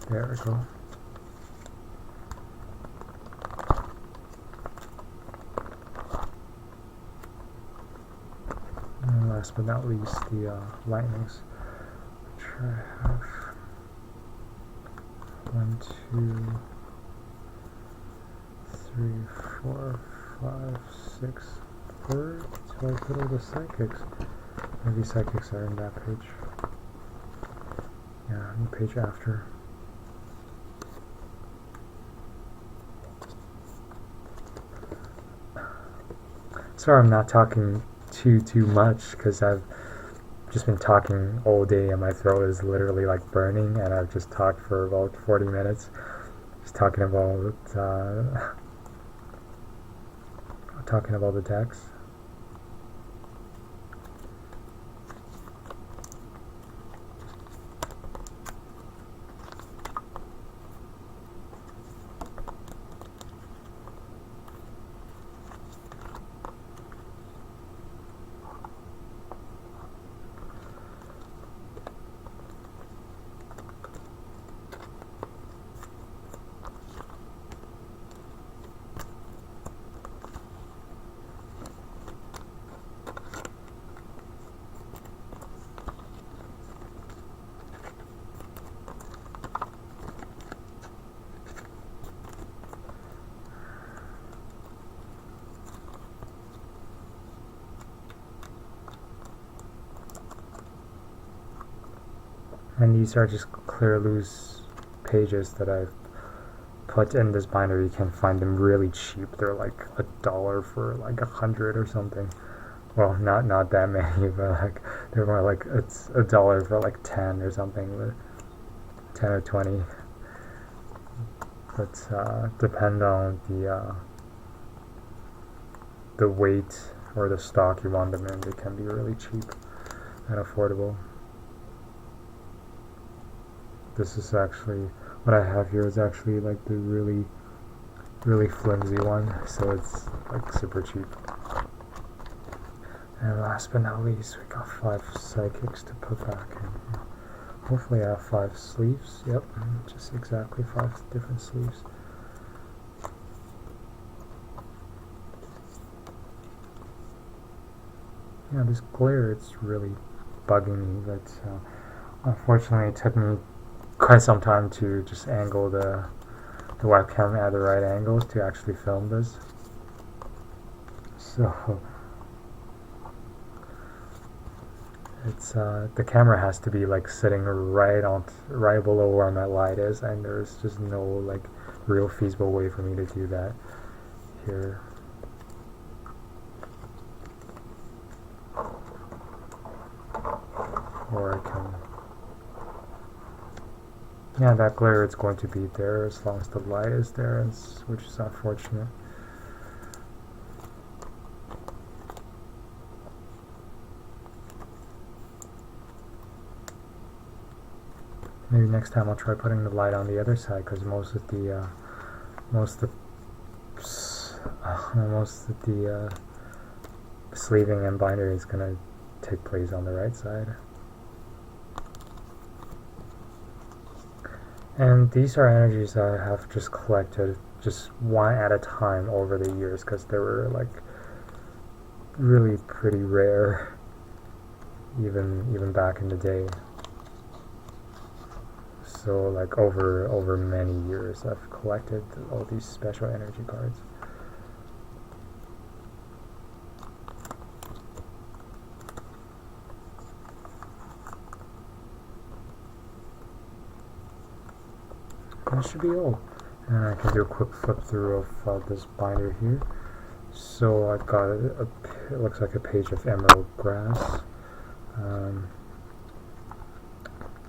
There we go. And last but not least, the lightnings, which I have 1, 2, 3, 4, 5, 6. Where do I put all the psychics? Maybe psychics are in that page. Yeah, the page after. Sorry I'm not talking too much, because I've just been talking all day and my throat is literally like burning, and I've just talked for about 40 minutes just talking about the decks. And these are just clear loose pages that I've put in this binder. You can find them really cheap. They're like $1 for like 100 or something. Well, not that many, but like they're more like it's $1 for like 10 or something, 10 or 20. But depend on the weight or the stock you want them in. They can be really cheap and affordable. This is actually, what I have here is actually like the really flimsy one, so it's like super cheap. And last but not least, we got 5 psychics to put back in. Hopefully I have 5 sleeves. Yep, just exactly 5 different sleeves. Yeah, this glare, it's really bugging me, but unfortunately it took me quite some time to just angle the the webcam at the right angles to actually film this. So it's the camera has to be like sitting right below where my light is, and there's just no like real feasible way for me to do that here. Or I can, yeah, that glare is going to be there as long as the light is there, which is unfortunate. Maybe next time I'll try putting the light on the other side, because most of the sleeving and binder is gonna take place on the right side. And these are energies I have just collected just one at a time over the years, because they were like really pretty rare even back in the day. So like over many years I've collected all these special energy cards. That should be all. And I can do a quick flip through of this binder here. So I've got it looks like a page of emerald grass.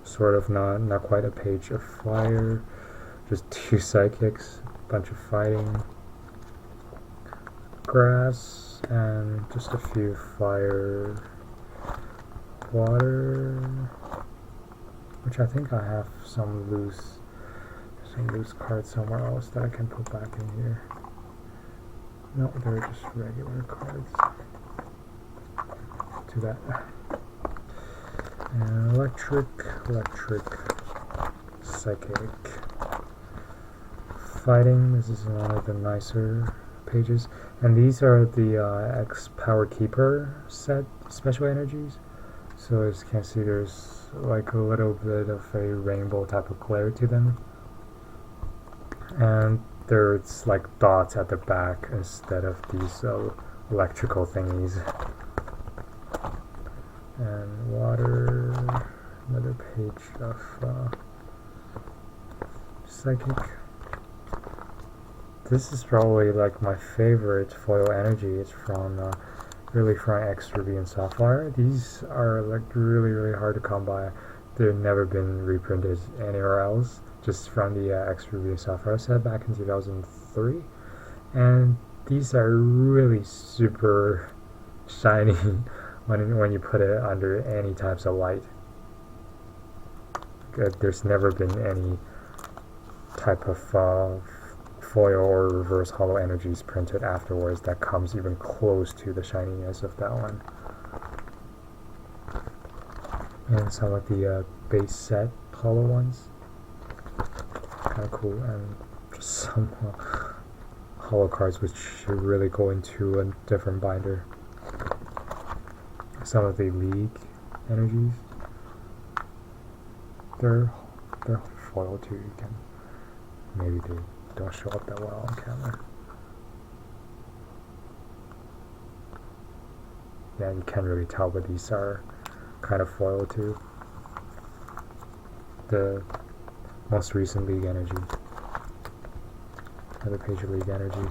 Sort of not quite a page of fire, just 2 psychics, a bunch of fighting, grass, and just a few fire, water, which I think I have some loose cards somewhere else that I can put back in here. No, they're just regular cards. To that. And electric, psychic, fighting. This is one of the nicer pages, and these are the X Power Keeper set special energies. So as you can see, there's like a little bit of a rainbow type of glare to them, and there's like dots at the back instead of these electrical thingies. And water, another page of psychic. This is probably like my favorite foil energy. It's from really from X Ruby and Sapphire. These are like really hard to come by. They've never been reprinted anywhere else, just from the X Ruby and Sapphire set back in 2003. And these are really super shiny when you put it under any types of light. There's never been any type of foil or reverse hollow energies printed afterwards that comes even close to the shininess of that one. And some of the base set hollow ones, kind of cool, and just some hollow cards which should really go into a different binder. Some of the League energies, they're foil too. You can, maybe they don't show up that well on camera. Yeah, you can't really tell, but these are kind of foil too. The most recent League energy, another page of League energy,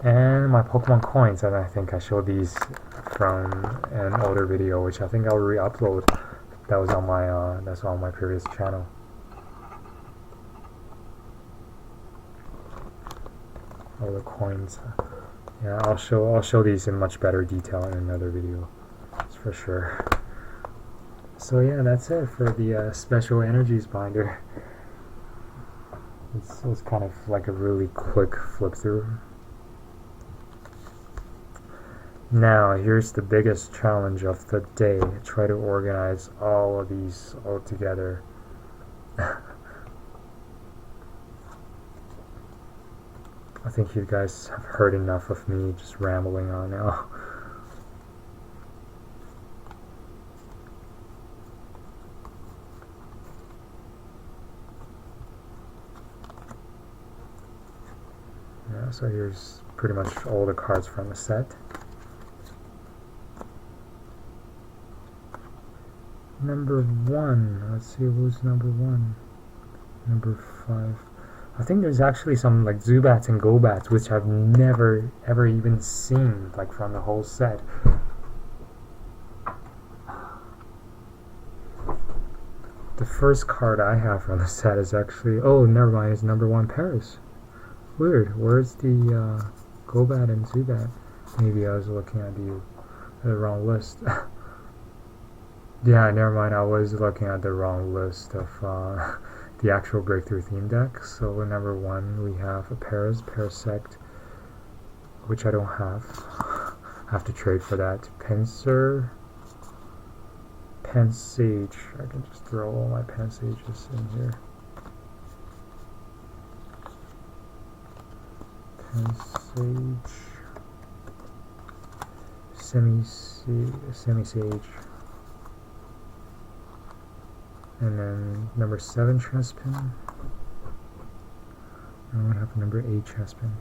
and my Pokemon coins. And I think I showed these from an older video, which I think I'll re-upload. That was on my that's on my previous channel. All the coins. Yeah, I'll show these in much better detail in another video. That's for sure. So yeah, that's it for the special energies binder. It's kind of like a really quick flip through. Now, here's the biggest challenge of the day. Try to organize all of these all together. I think you guys have heard enough of me just rambling on now. So here's pretty much all the cards from the set. Number 1, let's see who's number 1. Number 5. I think there's actually some like Zubats and Gobats which I've never ever even seen like from the whole set. The first card I have from the set is actually, oh never mind, it's number 1 Paris. Weird, where's the Gobat and Zubat? Maybe I was looking at the wrong list. Yeah, never mind, I was looking at the wrong list of the actual Breakthrough theme deck. So number 1 we have a Parasect, which I don't have. I have to trade for that. Pinsir, Pansage. I can just throw all my Pansages in here. Pansage, Semi-Sage, and then number 7 Chespin. And we have number 8 Chespin.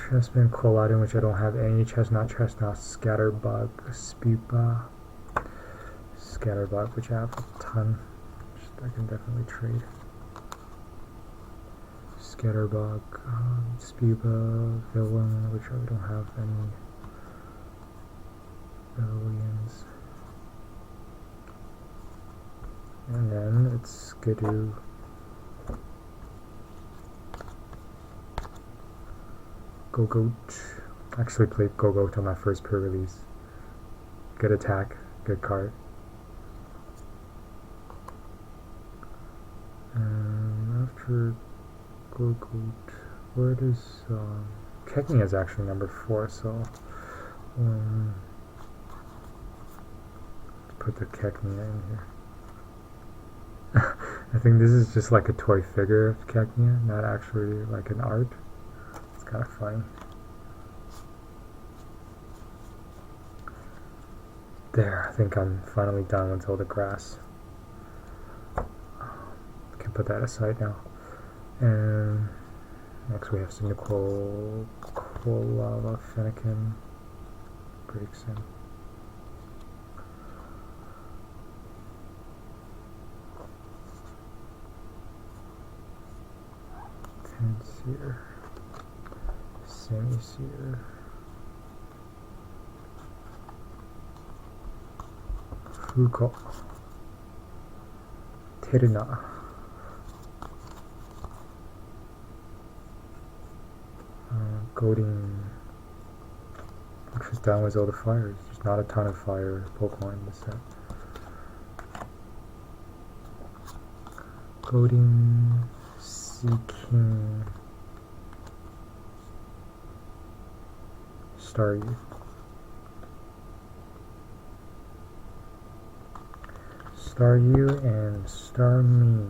Chespin, Colliding, which I don't have any. Chestnut, Scatterbug, Spupa, Scatterbug, which I have a ton, which I can definitely trade. Scatterbug, Spupa, Villain, which I don't have any Villians. And then it's Skidoo. Gogoat. Actually played Gogoat on my first pre-release. Good attack, good card. And after Gogoat, where does Keknia is actually number 4, so put the Keknia in here. I think this is just like a toy figure of Keknia, not actually like an art. It's kind of funny. There, I think I'm finally done with all the grass. Can put that aside now. And next we have Cynical, Quilava, Fennekin, Breaksin. Tenseer, Semi-Seer, Fuko, Terina, Golding. Actually, down with all the fires. There's not a ton of fire Pokemon in the set. Golding, Seaking, Staryu. Staryu and Starmie.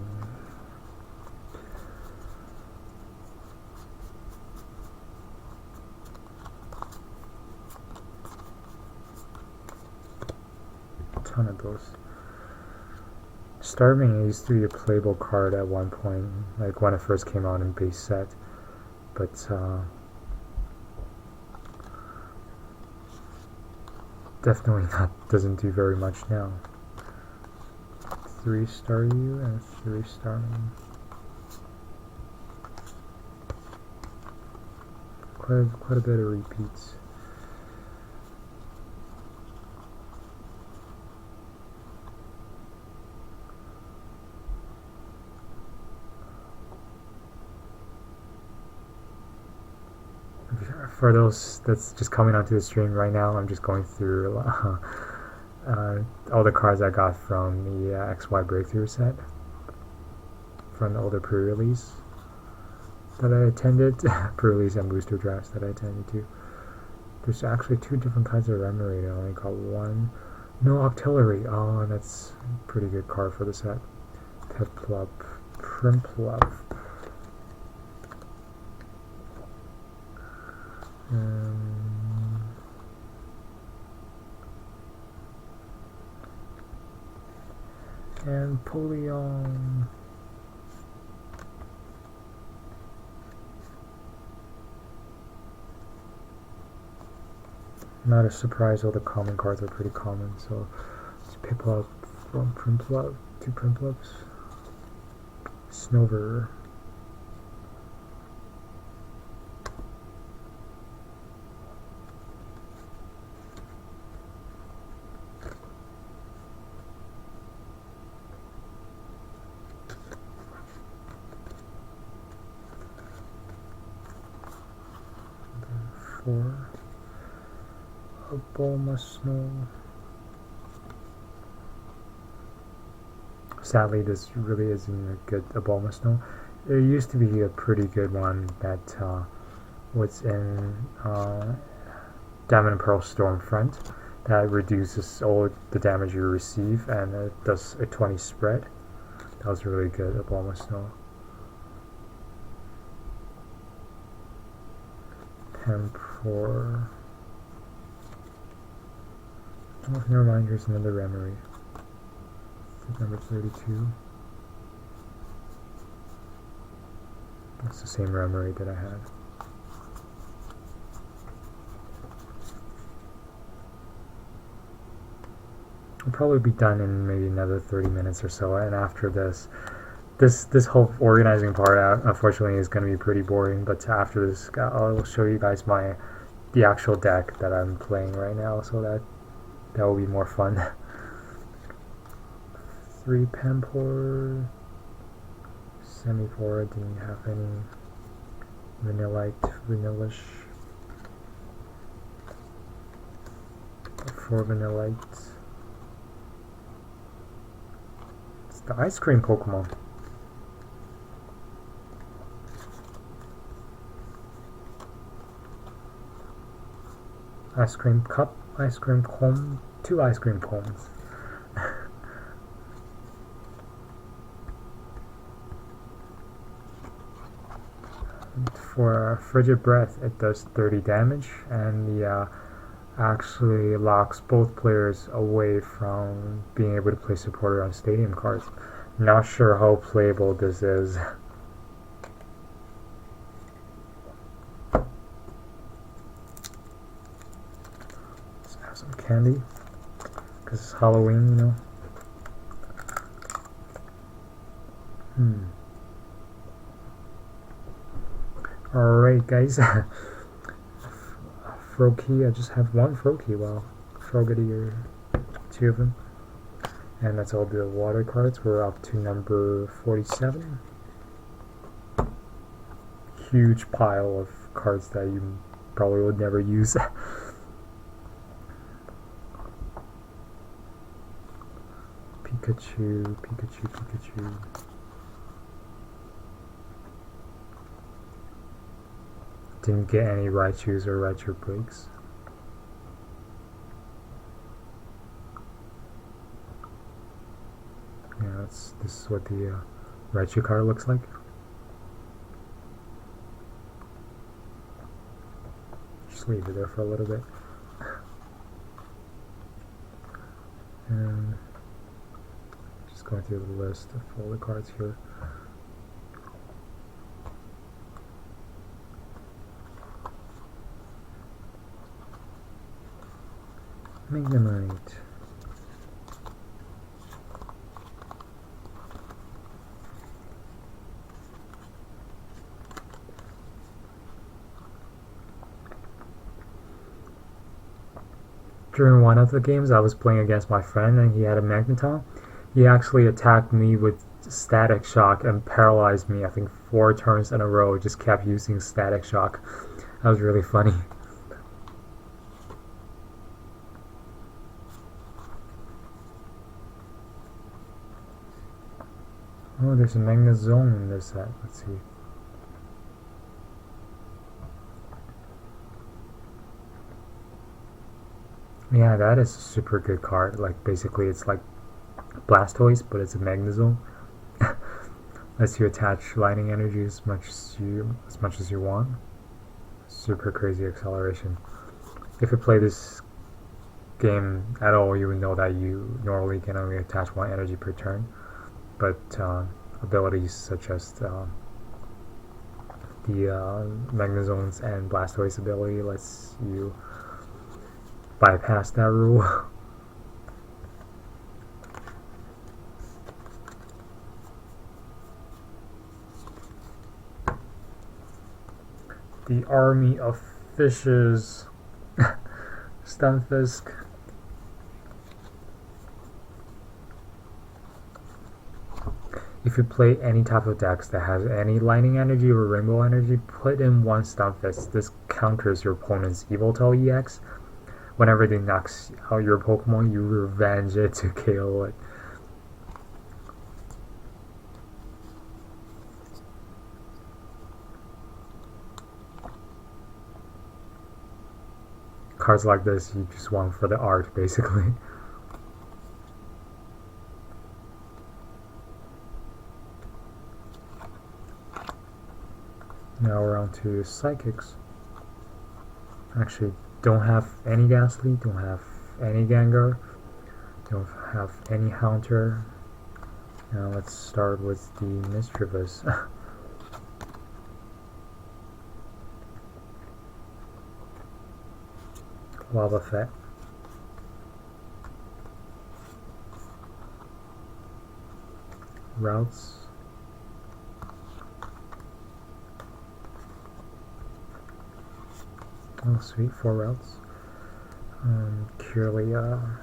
Ton of those. Starmie used to be a playable card at one point, like when it first came out in base set, but definitely doesn't do very much now. 3 Staryu and 3 Starmie. Quite a bit of repeats. For those that's just coming onto the stream right now, I'm just going through all the cards I got from the XY Breakthrough set from the older pre-release that I attended, pre-release and booster drafts that I attended to. There's actually 2 different kinds of Remoraid. I only got 1. No Octillery. Oh, that's a pretty good card for the set. Piplup, Primplup. Napoleon. Not a surprise, all the common cards are pretty common, so let's pick up from Primplop to Primplops. Snover. For a Bulma Snow. Sadly, this really isn't a good Bulma Snow. There used to be a pretty good one that was in Diamond and Pearl Stormfront that reduces all the damage you receive and it does a 20 spread. That was really good, a Bulma Snow. For oh, never mind, here's another Remory. Number 32. That's the same Remory that I had. I'll probably be done in maybe another 30 minutes or so, and after this whole organizing part, unfortunately, is going to be pretty boring. But after this, I'll show you guys the actual deck that I'm playing right now, so that will be more fun. 3 Pampor, Semi-4, didn't have any Vanillish, 4 Vanillite. It's the ice cream Pokemon. Ice cream cup, ice cream cone, 2 ice cream cones. For Frigid Breath, it does 30 damage, and the actually locks both players away from being able to play supporter on stadium cards. Not sure how playable this is. Some candy because it's Halloween, you know. Alright, guys. Froakie, I just have 1 Froakie. Wow. Frogady, or 2 of them. And that's all the water cards. We're up to number 47. Huge pile of cards that you probably would never use. Pikachu, Pikachu, Pikachu. Didn't get any Raichus or Raichu breaks. Yeah, this is what the Raichu card looks like. Just leave it there for a little bit. And just going through the list of all the cards here. Magnemite. During one of the games, I was playing against my friend and he had a Magneton. He actually attacked me with Static Shock and paralyzed me, I think 4 turns in a row. Just kept using Static Shock. That was really funny. Oh, there's a Magnezone in this set. Let's see. Yeah, that is a super good card. Like, basically, it's like Blastoise, but it's a Magnezone. Lets you attach lightning energy as much as you want. Super crazy acceleration. If you play this game at all, you would know that you normally can only attach 1 energy per turn. but abilities such as the Magnezone's and Blastoise ability lets you bypass that rule. The army of fishes. Stunfisk. If you play any type of decks that has any lightning energy or rainbow energy, put in one Stunfisk. This counters your opponent's Yveltal EX. Whenever they knocks out your Pokemon, you revenge it to KO it. Cards like this, you just want for the art, basically. Now we're on to Psychics. Actually, don't have any Ghastly, don't have any Gengar, don't have any Haunter. Now let's start with the Mischievous. Lava Fett. Routes. Oh sweet, 4 routes. Kirlia.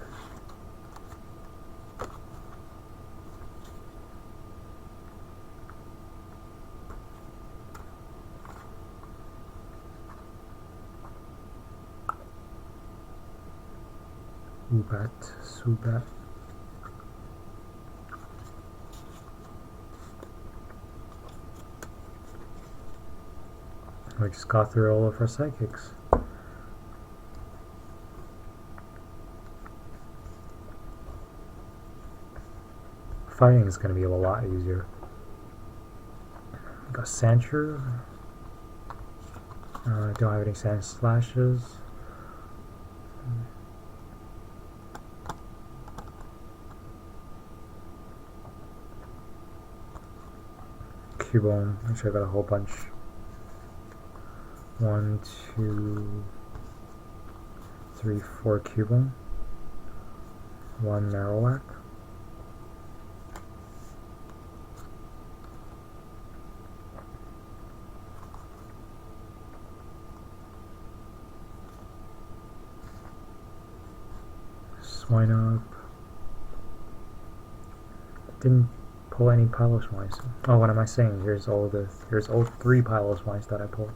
Subat. We just got through all of our Psychics. Fighting is going to be a lot easier. Got Sandshrew. Don't have any Sand Slashes. Cubone, actually I got a whole bunch. 1, 2, 3, 4 Cubone. 1 Marowak. Swinub. Didn't pull any Piloswines. Oh, what am I saying? Here's all 3 Piloswines that I pulled.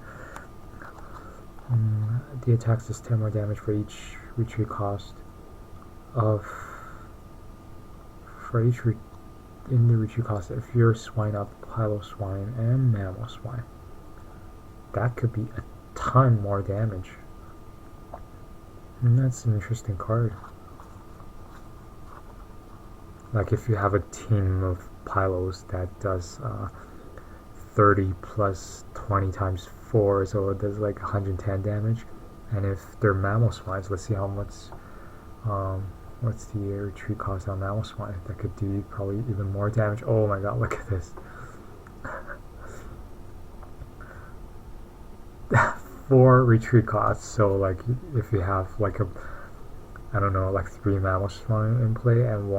The attack does 10 more damage for each retreat cost of in the retreat cost if you're Swinub, Piloswine, and Mamoswine. That could be a ton more damage. And that's an interesting card. Like if you have a team of Pylos that does 30 plus 20 times 4, so it does like 110 damage. And if they're Mamoswines, let's see how much, what's the retreat cost on Mamoswine? That could do probably even more damage. Oh my god, look at this. 4 retreat costs, so like if you have like I don't know, like 3 Mamoswine in play and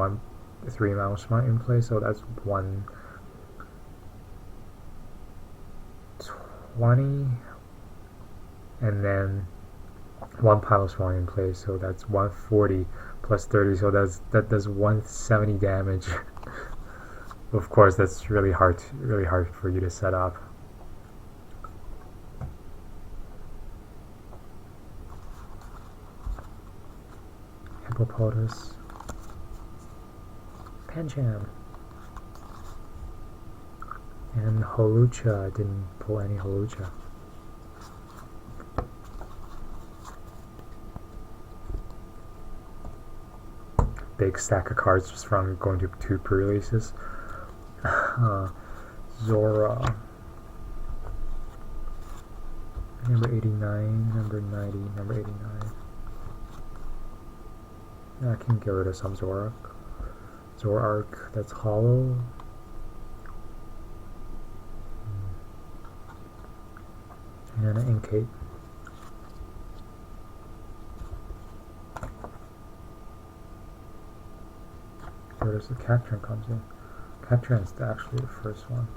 3 Mamoswine in play, so that's 120, and then 1 Piloswine in play, so that's 140 plus 30, so that does 170 damage. Of course, that's really hard for you to set up. Hippopotas. Pancham. And Holucha. I didn't pull any Holucha. Big stack of cards just from going to 2 pre-releases. Zora. Number 89, number 90, number 89. I can get rid of some Zoroark. Zoroark, that's hollow. And an Inkate. Where does the Cacturn comes in? Cacturn's actually the first one.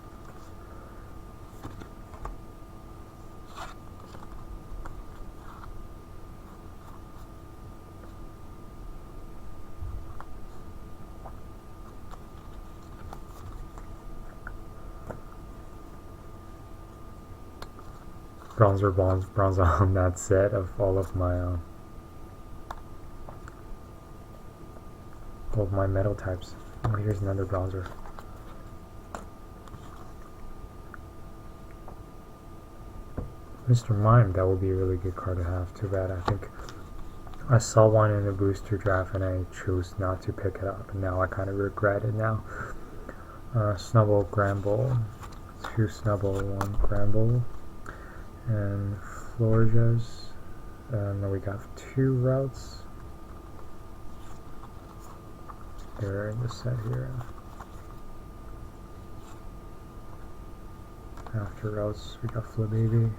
Bronze on that set of all of my metal types. Oh, here's another bronzer. Mr. Mime, that would be a really good card to have. Too bad. I think I saw one in the booster draft and I chose not to pick it up, and now I kind of regret it now. Snubble, Gramble, 2 Snubble, 1 Gramble, and Florges, and then we got 2 routes. They're in the set here. After routes, we got Flababy.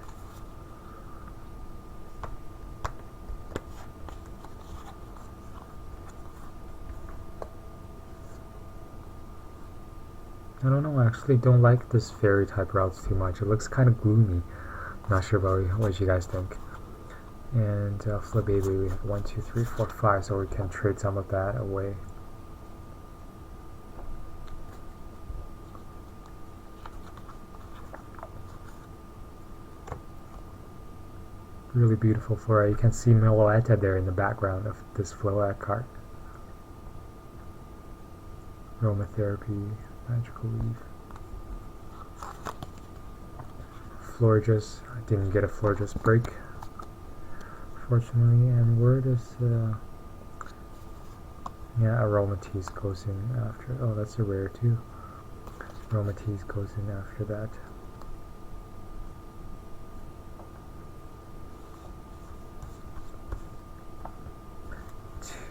I don't know, I actually don't like this fairy type routes too much. It looks kind of gloomy. Not sure about what you guys think. And Flababy, we have 1, 2, 3, 4, 5, so we can trade some of that away. Really beautiful flora. You can see Meloetta there in the background of this Floette card. Aromatherapy, Magical Leaf. Florges, I didn't get a Florges break, fortunately. And where does yeah, Aromatisse goes in after. Oh, that's a rare too. Aromatisse goes in after that.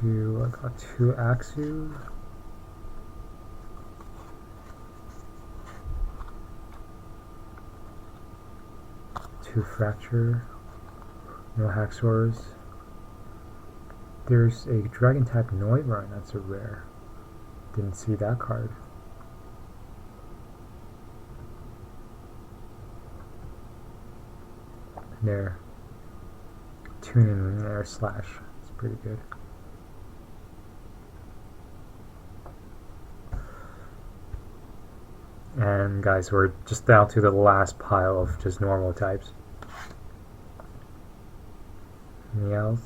I got 2 Axew. 2 Fracture. No Haxors. There's a Dragon type Noivern, that's a rare. Didn't see that card. There. Tune in there slash. It's pretty good. And guys, we're just down to the last pile of just normal types. Meowth,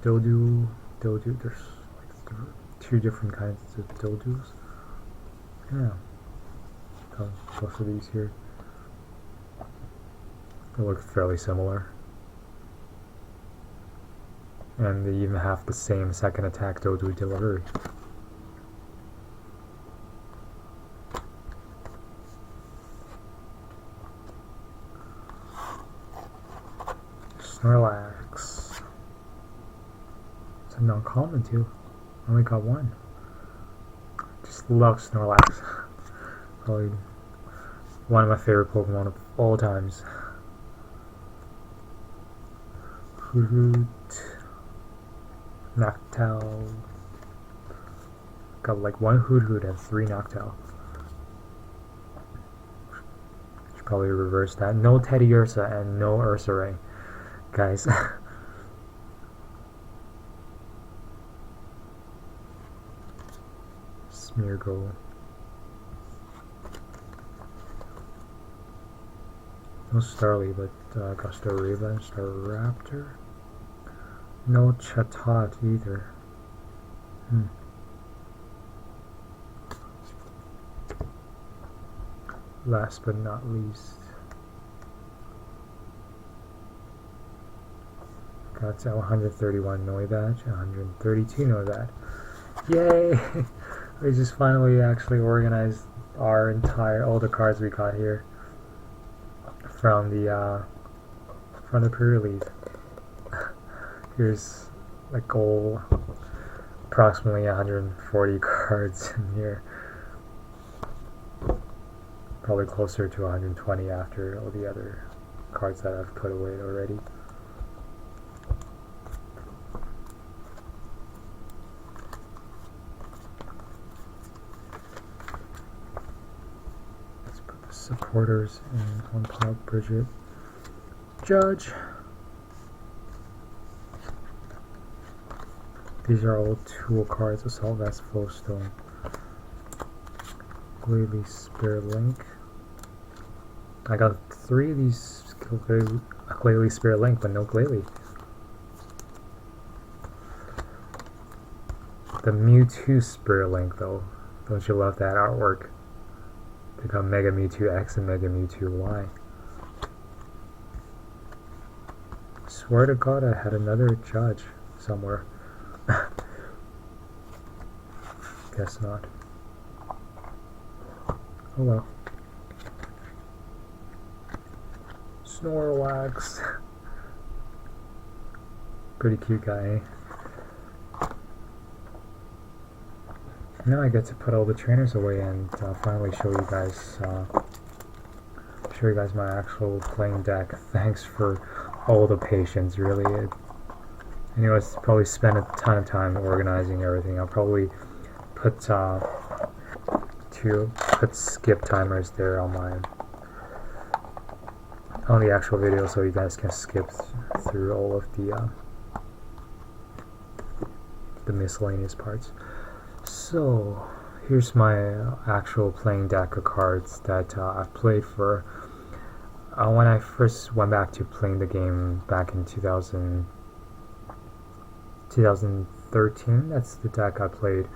Dodu, there's like 2 different kinds of Dodus. Yeah, both of these here. They look fairly similar. And they even have the same second attack Dodu delivery. Snorlax. It's a non-common too. I only got 1. Just love Snorlax. Probably one of my favorite Pokemon of all times. Hoot. Noctowl. Got like 1 Hoot and 3 Noctowl. Should probably reverse that. No Teddiursa and no Ursaring. Guys. Smeargle. No Starly, but got Starraven, Staraptor. No Chatot either. Last but not least, got 131 Noibat, 132 Noibat. Yay! We just finally actually organized all the cards we got here from the pre-release. Here's a goal, approximately 140 cards in here. Probably closer to 120 after all the other cards that I've put away already. Let's put the supporters in one pile. Bridget, Judge. These are all tool cards. Assault Vest, Flowstone, Glalie, Spirit Link. I got 3 of these Glalie Spirit Link, but no Glalie. The Mewtwo Spirit Link, though. Don't you love that artwork? They got Mega Mewtwo X and Mega Mewtwo Y. Swear to God, I had another Judge somewhere. Guess not. Oh well. Snorlax. Pretty cute guy, eh? Now I get to put all the trainers away and finally show you guys my actual playing deck. Thanks for all the patience, really. Anyways, probably spent a ton of time organizing everything. I'll probably put skip timers there on the actual video, so you guys can skip through all of the miscellaneous parts. So here's my actual playing deck of cards that I've played for. When I first went back to playing the game back in 2013, that's the deck I played.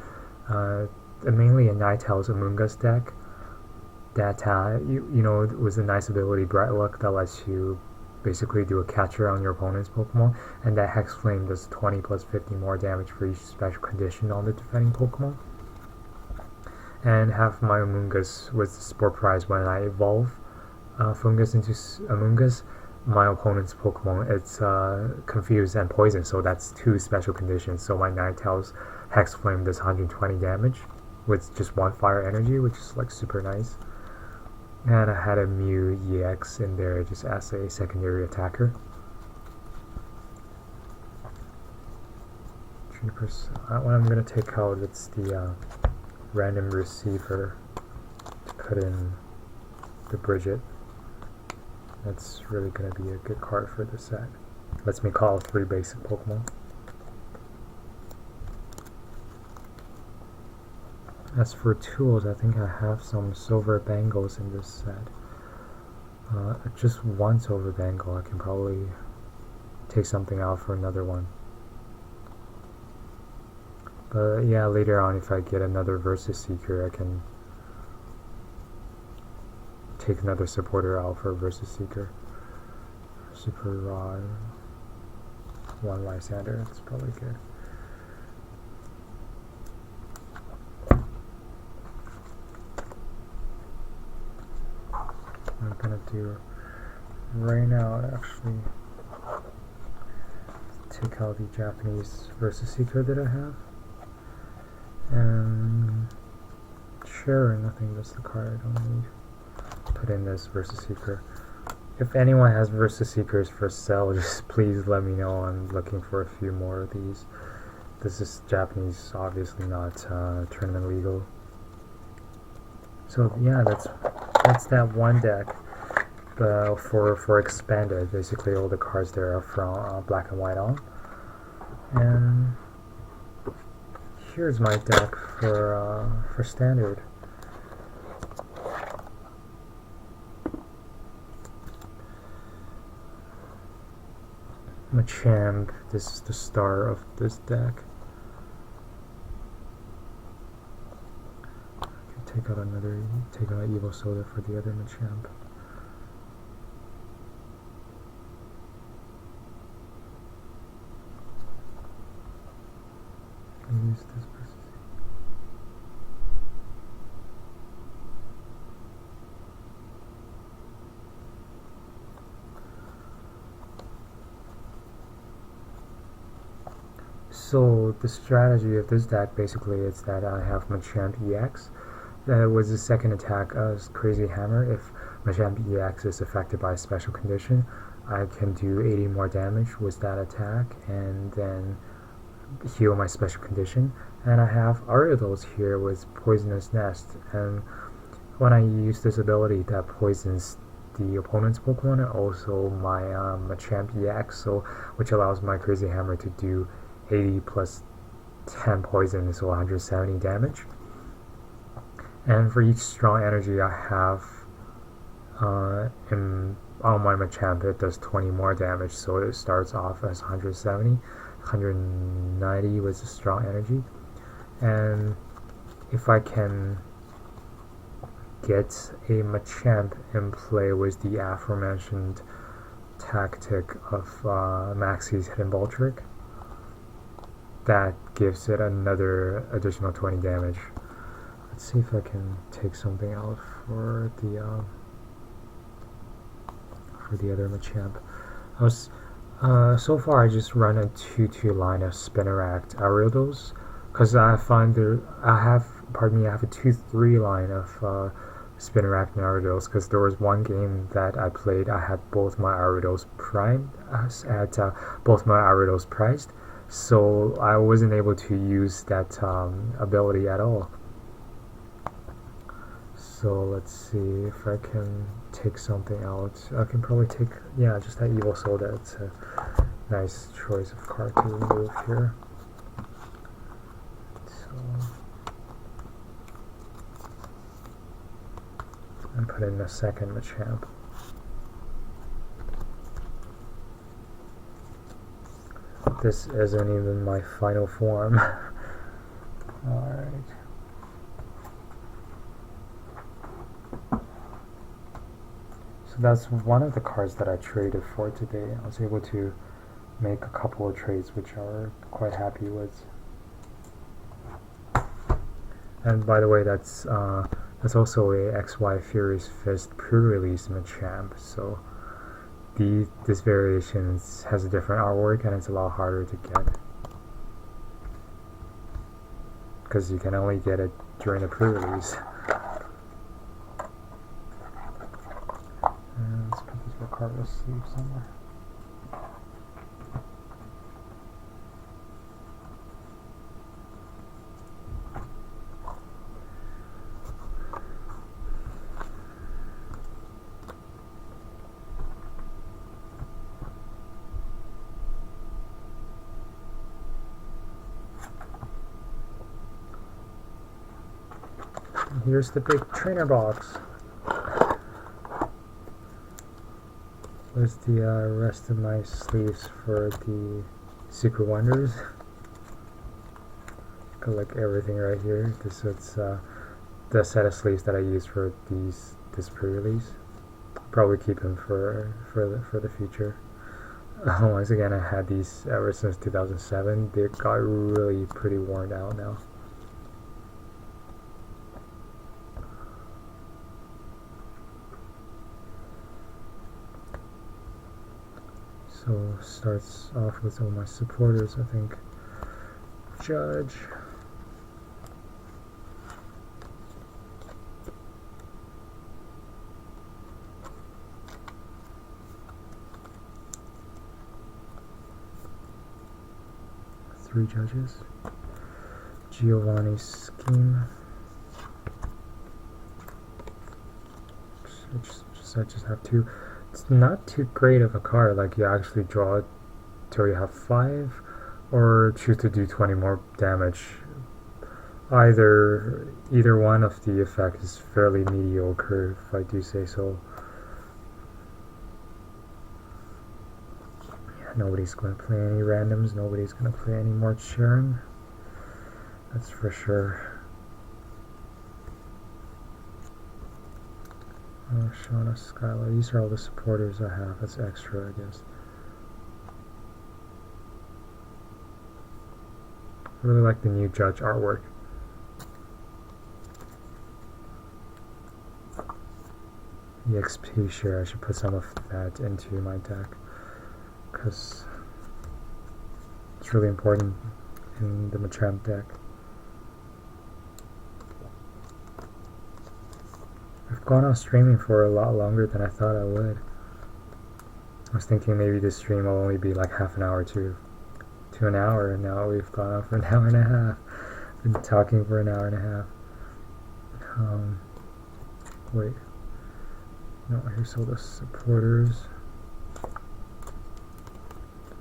Mainly a Ninetales Among Us deck that you know, it was a nice ability, Bright Luck, that lets you basically do a catcher on your opponent's Pokemon, and that Hex Flame does 20 plus 50 more damage for each special condition on the defending Pokemon. And half my Among Us was the Sport Prize. When I evolve Fungus into Among Us, my opponent's Pokemon, it's Confused and Poison, so that's 2 special conditions. So my Ninetales Hex Flame does 120 damage with just 1 fire energy, which is like super nice. And I had a Mew EX in there just as a secondary attacker. What I'm going to take out, it's the random receiver to put in the Bridget. That's really going to be a good card for this set. Lets me call 3 basic Pokemon. As for tools, I think I have some silver bangles in this set. Just 1 silver bangle. I can probably take something out for another one. But yeah, later on, if I get another Versus Seeker, I can take another supporter out for Versus Seeker. Super Rod. 1 Lysander, that's probably good. I'm gonna do right now, actually, take out the Japanese Versus Seeker that I have. And sure, nothing, that's the card I don't need. Put in this Versus Seeker. If anyone has Versus Seekers for sale, just please let me know. I'm looking for a few more of these. This is Japanese, obviously not tournament legal. So yeah, that's that one deck. For expanded, basically all the cards there are from Black and White on. And here's my deck for standard. Machamp, this is the star of this deck. I can take out Evo Soda for the other Machamp. Use this person. So the strategy of this deck basically is that I have Machamp EX. That was the second attack as Crazy Hammer. If Machamp EX is affected by a special condition, I can do 80 more damage with that attack and then heal my special condition. And I have Ariados here with Poisonous Nest, and when I use this ability that poisons the opponent's Pokemon and also my Machamp EX, so which allows my Crazy Hammer to do 80 plus 10 poison, so 170 damage. And for each strong energy I have on my Machamp, it does 20 more damage, so it starts off as 170, 190 with a strong energy. And if I can get a Machamp in play with the aforementioned tactic of Maxie's Hidden Ball Trick, that gives it another additional 20 damage. Let's see if I can take something out for the other Machamp. So far I just run a 2-2 line of Spinarak Ariados, because I find I have a 2-3 line of Spinarak and Ariados, because there was one game that I played, I had both my Ariados primed, prized, so I wasn't able to use that ability at all. So let's see if I can take something out. I can probably take, yeah, just that Evil Soul. That's a nice choice of card to remove here. So, and put in a second Machamp. This isn't even my final form. Alright. So that's one of the cards that I traded for today. I was able to make a couple of trades which I was quite happy with. And by the way, that's also a XY Furious Fist pre-release Machamp. So this variation has a different artwork and it's a lot harder to get, because you can only get it during the pre-release. Let's put this Ricardo sleeve somewhere. And here's the big trainer box. With the rest of my sleeves for the Secret Wonders. Collect everything right here. This is the set of sleeves that I use for this pre-release. Probably keep them for the future. Once again, I had these ever since 2007. They got really pretty worn out now. So starts off with all my supporters, I think. Judge. Three judges. Giovanni's Scheme. I just have two. It's not too great of a card, like you actually draw it till you have 5, or choose to do 20 more damage. Either one of the effects is fairly mediocre, if I do say so. Yeah, nobody's going to play any randoms, nobody's going to play any more Sharon. That's for sure. Oh, Shauna, Skylar. These are all the supporters I have. That's extra, I guess. I really like the new Judge artwork. The XP share, I should put some of that into my deck, because it's really important in the Machamp deck. I've gone on streaming for a lot longer than I thought I would. I was thinking maybe this stream will only be like half an hour to an hour, and now we've gone on for an hour and a half. Been talking for an hour and a half. Wait. No, here's all the supporters.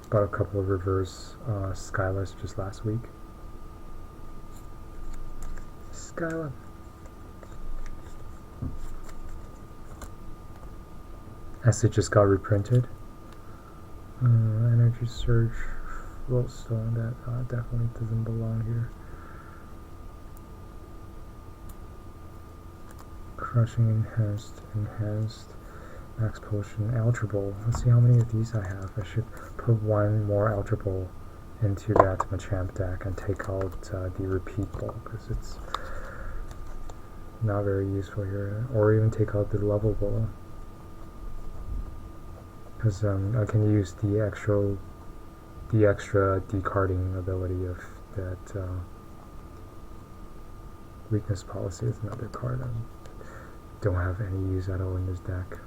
Bought a couple of reverse Skylas just last week. Skyla. Acid just got reprinted. Energy Surge, Floatstone, that definitely doesn't belong here. Crushing Enhanced, Max Potion, Ultra Ball. Let's see how many of these I have. I should put one more Ultra Ball into that Machamp deck and take out the Repeat Ball, because it's not very useful here. Or even take out the Level Ball, because I can use the extra decarding ability of that Weakness Policy is another card I don't have any use at all in this deck.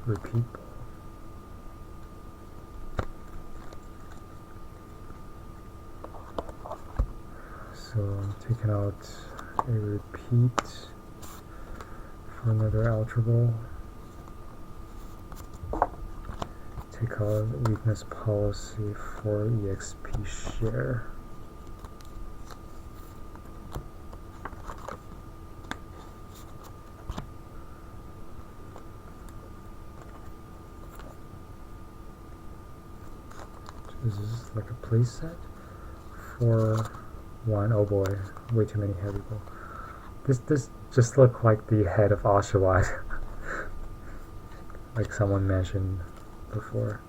Repeat Ball. So I'm taking out a Repeat for another Ultra Ball. Take out Weakness Policy for EXP Share. This is like a playset for one. Oh boy, way too many heavy ball. This just looked like the head of Oshawott, like someone mentioned before.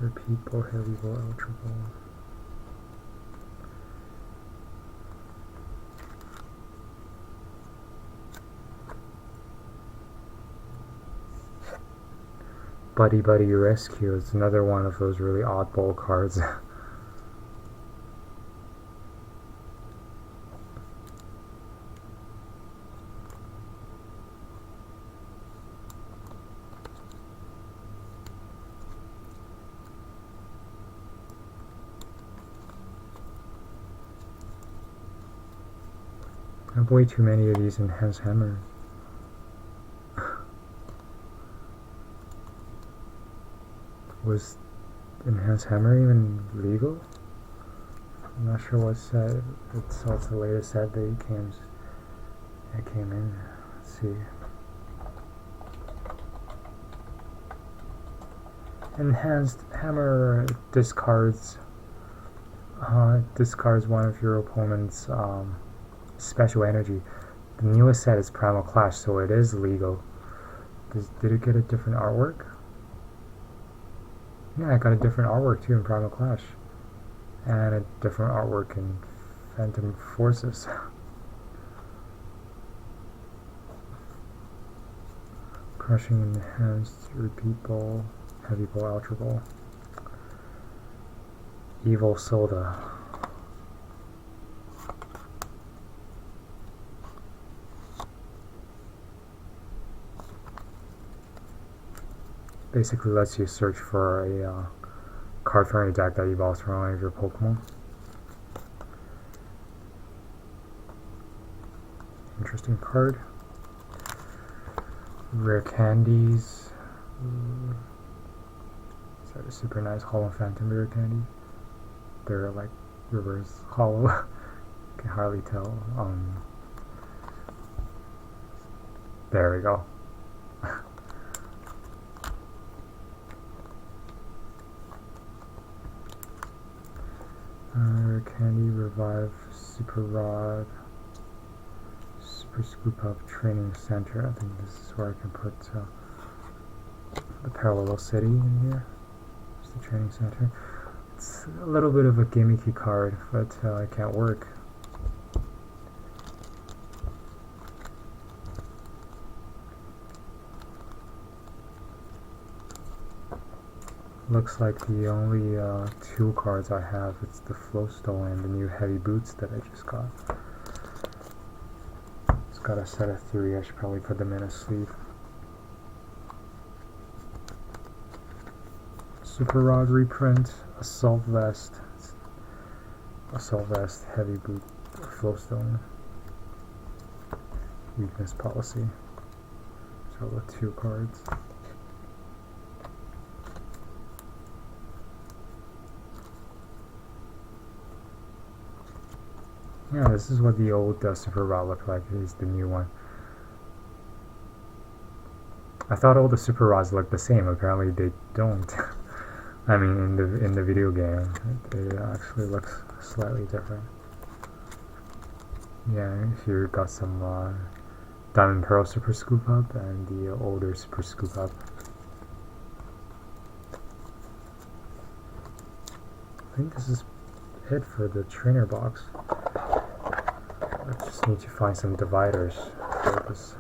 Repeat Ball, Heavy Ball, Ultra Ball. Buddy Buddy Rescue is another one of those really oddball cards. I have way too many of these Enhanced Hammer. Was Enhanced Hammer even legal? I'm not sure what set. It's also the latest set that came in. Let's see. Enhanced Hammer discards one of your opponent's special energy. The newest set is Primal Clash, so it is legal. Did it get a different artwork? Yeah, I got a different artwork too in Primal Clash, and a different artwork in Phantom Forces. Crushing Enhanced, Repeat Ball, Heavy Ball, Ultra Ball. Evil Soda. Basically lets you search for a card from your deck that evolves from one of your Pokemon. Interesting card. Rare Candies. Is that a super nice Hollow Phantom Rare Candy? They're like reverse hollow. Can hardly tell. There we go. Candy, Revive, Super Rod, Super Scoop Up, Training Center. I think this is where I can put the Parallel City in here. It's the Training Center. It's a little bit of a gimmicky card, but it can't work. Looks like the only two cards I have, it's the Flowstone and the new Heavy Boots that I just got. It's got a set of 3, I should probably put them in a sleeve. Super Rod reprint, Assault Vest, Heavy Boot, Flowstone, Weakness Policy. So the 2 cards. Yeah, this is what the old Super Rod looked like. Here's the new one. I thought all the Super Rods looked the same. Apparently they don't. I mean, in the video game, it actually looks slightly different. Yeah, here got some Diamond Pearl Super Scoop Up and the older Super Scoop Up. I think this is it for the trainer box. I just need to find some dividers for this.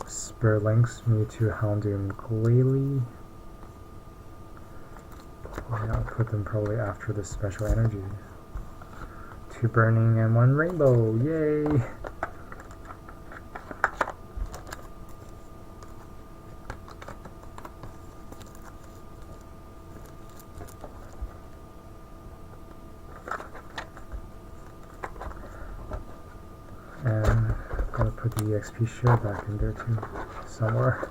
Spare links Mewtwo, Houndoom, Glalie. Yeah, I'll put them probably after the special energy. 2 burning and 1 rainbow, yay! And I'm gonna put the EXP share back in there too, somewhere.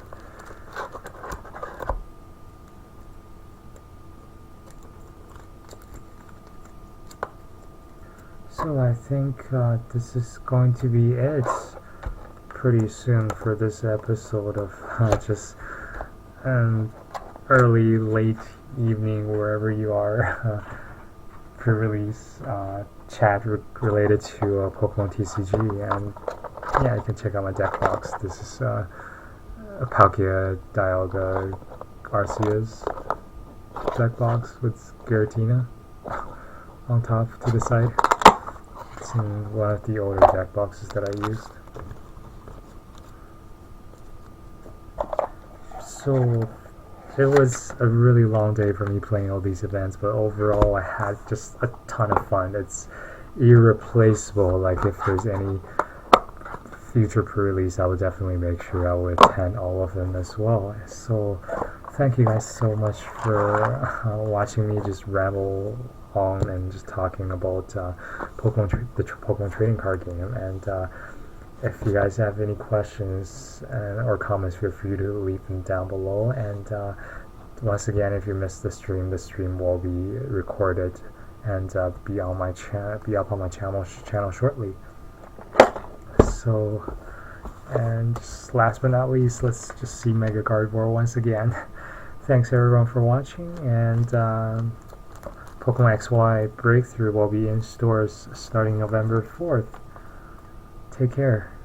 So I think this is going to be it pretty soon for this episode of just early, late evening, wherever you are, pre-release chat related to Pokemon TCG. And yeah, you can check out my deck box. This is a Palkia, Dialga, Arceus deck box with Giratina on top to the side. It's in one of the older deck boxes that I used. So it was a really long day for me playing all these events, but overall I had just a ton of fun. It's irreplaceable. Like, if there's any future pre-release, I would definitely make sure I would attend all of them as well. So thank you guys so much for watching me just ramble on and just talking about the Pokemon trading card game. And if you guys have any questions or comments, feel free to leave them down below. And once again, if you missed the stream will be recorded and be up on my channel shortly. So, and just last but not least, let's just see Mega Gardevoir once again. Thanks everyone for watching, and Pokemon XY Breakthrough will be in stores starting November 4th. Take care.